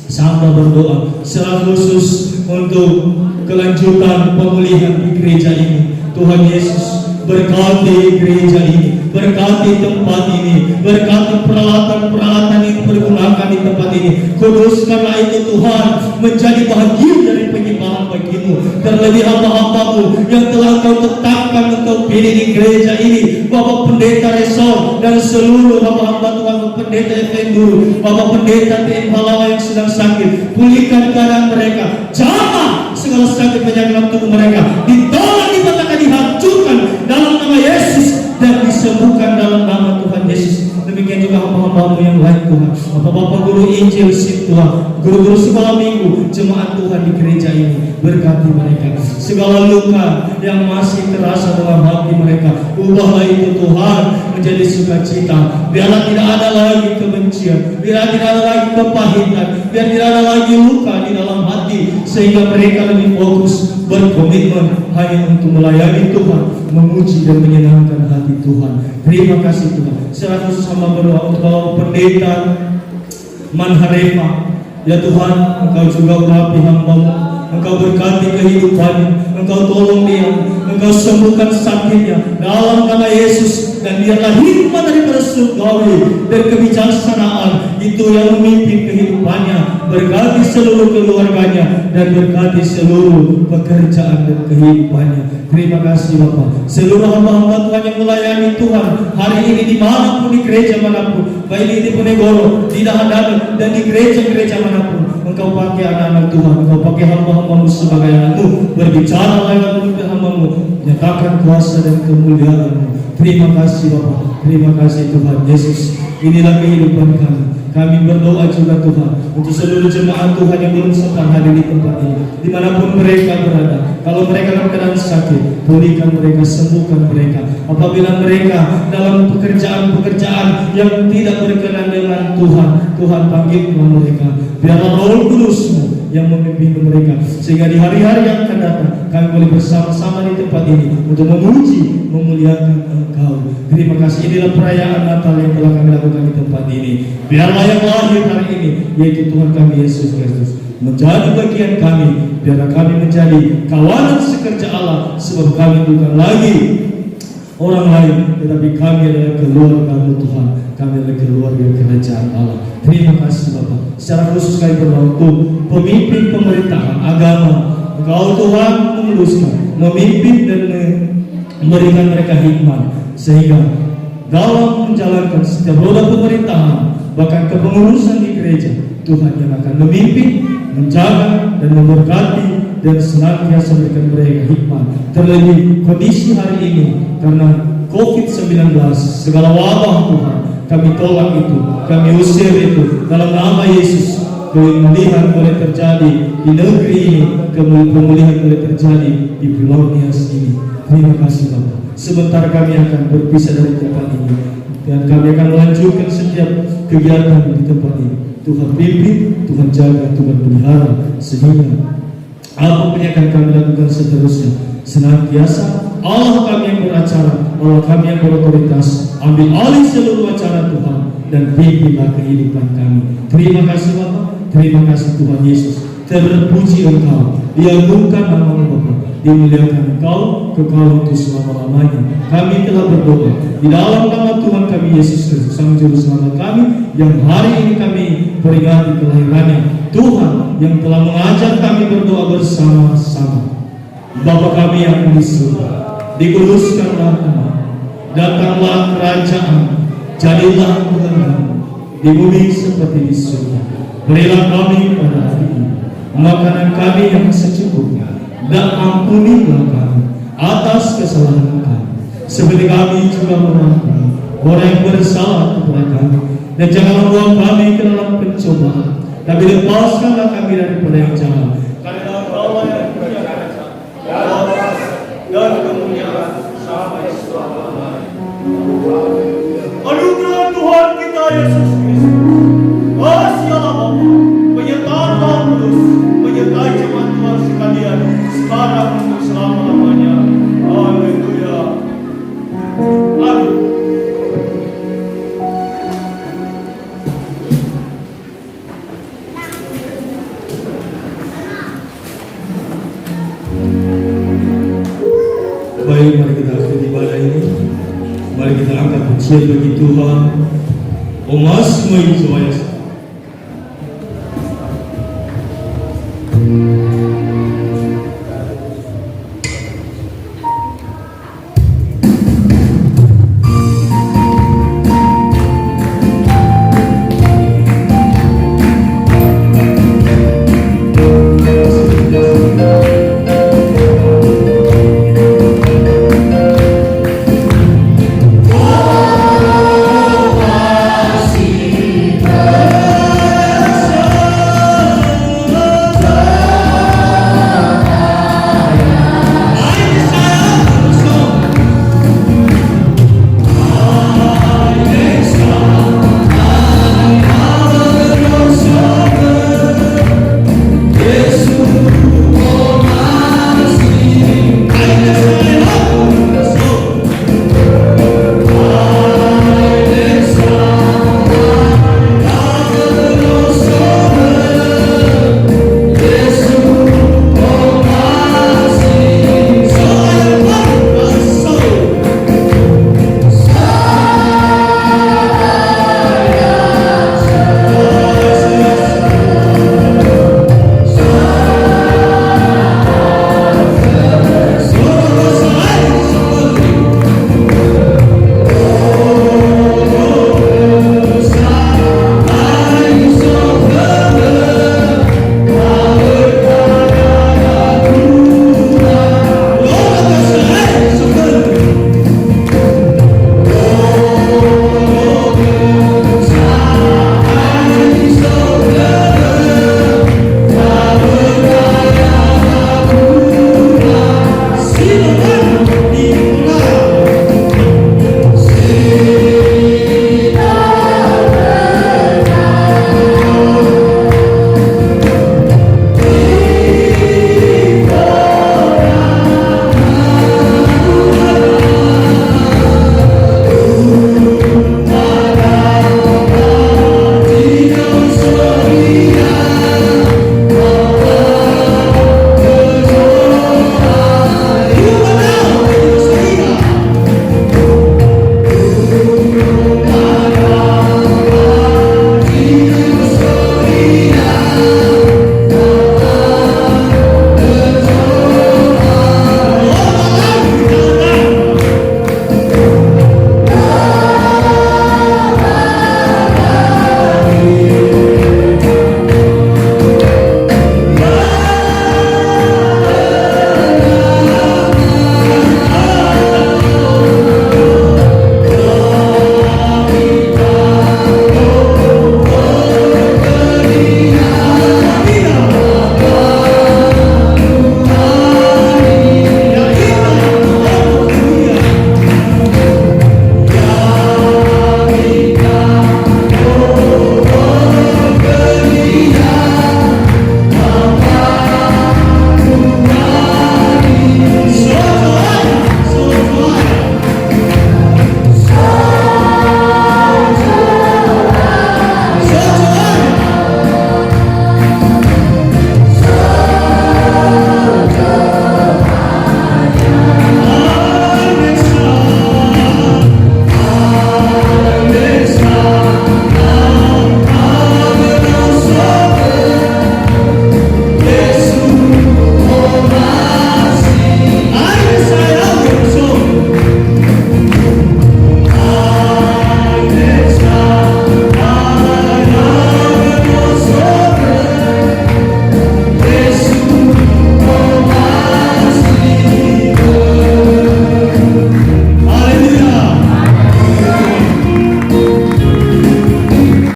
[SPEAKER 1] sama berdoa secara khusus untuk kelanjutan pemulihan di gereja ini. Tuhan Yesus berkati gereja ini, berkati tempat ini, berkati peralatan-peralatan yang dipergunakan di tempat ini. Kuduskanlah itu Tuhan menjadi bahagian dari penyembahan bagi-Mu. Terlebih hamba-hamba-Mu yang telah Engkau tetapkan, Engkau pilih
[SPEAKER 9] berdiri di gereja ini, Bapak Pendeta Resor dan seluruh hamba-hamba Tuhan, Pendeta Effendur, Bapak Pendeta TM Halawa yang sedang sakit, pulihkan keadaan mereka, jamah segala sakit penyakit dalam tubuh mereka, ditolak, dipatahkan, dihancurkan dalam nama Yesus dan disembuhkan dalam nama Tuhan Yesus. Demikian juga hamba-hambamu yang lain Tuhan, Bapak-bapak guru Injil SIM Tuhan, guru-guru sekolah minggu, jemaat Tuhan di gereja ini, berkati mereka. Segala luka yang masih terasa dalam hati mereka, ubahlah itu Tuhan menjadi sukacita. Biarlah tidak ada lagi kebencian, biarlah tidak ada lagi kepahitan, biar tidak ada lagi luka di dalam hati, sehingga mereka lebih fokus, berkomitmen hanya untuk melayani Tuhan, memuji dan menyenangkan hati Tuhan. Terima kasih Tuhan. Secara khusus hamba berdoa untuk Bapak Pendeta Manharefa. Ya Tuhan, Engkau juga urapi hamba-Mu, Engkau berkati kehidupannya, Engkau tolong dia, Engkau sembuhkan sakitnya dalam nama Yesus, dan biarlah hikmat daripada surgawi dan kebijaksanaan itu yang memimpin kehidupannya. Berkati seluruh keluarganya dan berkati seluruh pekerjaan dan kehidupannya. Terima kasih Bapak. Seluruh hamba-hamba Tuhan yang melayani Tuhan hari ini dimanapun, di gereja manapun, baik di Diponegoro, di Dahan-Dahan, dan di gereja-gereja manapun, Engkau pakai anak-anak Tuhan, Engkau pakai hamba-hamba-Mu sebagai anak-Mu, berbicara lewat mulut hamba-Mu, nyatakan kuasa dan kemuliaan-Mu. Terima kasih Bapak, terima kasih Tuhan Yesus. Inilah kehidupan kami. Kami berdoa juga Tuhan untuk seluruh jemaat Tuhan yang belum sempat hadir di tempat ini, dimanapun mereka berada. Kalau mereka dalam keadaan sakit, pulihkan mereka, sembuhkan mereka. Apabila mereka dalam pekerjaan yang tidak berkenan dengan Tuhan, Tuhan panggilkan mereka. Biarlah Roh Kudus-Mu yang memimpin mereka, sehingga di hari-hari yang akan datang kami boleh bersama-sama di tempat ini untuk memuji, memuliakan Engkau. Terima kasih. Inilah perayaan Natal yang telah kami lakukan di tempat ini. Biarlah yang lahir hari ini, yaitu Tuhan kami Yesus Kristus, menjadi bagian kami. Biarlah kami menjadi kawanan sekerja Allah, sebab kami bukan lagi orang lain, tetapi kami adalah keluarga Tuhan. Kami adalah keluarga kerajaan Allah. Terima kasih Bapak. Secara khusus kami berdoa untuk pemimpin pemerintahan agama. Engkau Tuhan memuluskan, memimpin dan memberikan mereka hikmat, sehingga dalam menjalankan setiap roda pemerintahan, bahkan kepengurusan di gereja, Tuhan yang akan memimpin, menjaga dan memberkati, dan senantiasa memberikan mereka hikmat. Terlebih kondisi hari ini karena COVID-19, segala wabah Tuhan, kami tolak itu, kami usir itu dalam nama Yesus. Pemulihan boleh terjadi di negeri ini, pemulihan boleh terjadi di Pulau Nias ini. Terima kasih Bapak. Sebentar kami akan berpisah dari tempat ini, dan kami akan melanjutkan setiap kegiatan di tempat ini. Tuhan pimpin, Tuhan jaga, Tuhan pelihara, sehingga apapun yang akan kami lakukan seterusnya, senantiasa Allah kami yang beracara, Allah kami yang berotoritas, ambil alih seluruh acara Tuhan, dan pimpinlah kehidupan kami. Terima kasih Bapak, terima kasih Tuhan Yesus. Terpuji Engkau, diagungkan nama-Mu Bapa, dimuliakan Engkau kekal untuk selama-lamanya. Kami telah berdoa di dalam nama Tuhan kami Yesus Kristus, Sang Juru Selamat kami, yang hari ini kami peringati kelahirannya. Tuhan yang telah mengajar kami berdoa bersama-sama. Bapa kami yang di surga, dikuduskanlah nama, datanglah kerajaan, jadilah kehendak-Mu di bumi seperti di surga. Berilah kami pada hari ini makanan kami yang secukupnya, dan ampunilah kami atas kesalahan kami, seperti kami juga mengampuni orang yang bersalah kepada kami. Dan janganlah membawa kami ke dalam pencobaan, tapi lepaskanlah kami daripada yang jahat. Karena Engkau yang punya kerajaan, dan kemuliaan sampai selama-lamanya. Anugerah Tuhan kita Yesus Kristus, kasih Allah Bapa, penyertaan Roh Kudus, menyertai jemaat Tuhan sekalian sekarang untuk selama-lamanya. Haleluya. Amin. Baik, mari kita akhiri ibadah ini. Mari kita angkat pujian bagi Tuhan. Omas mai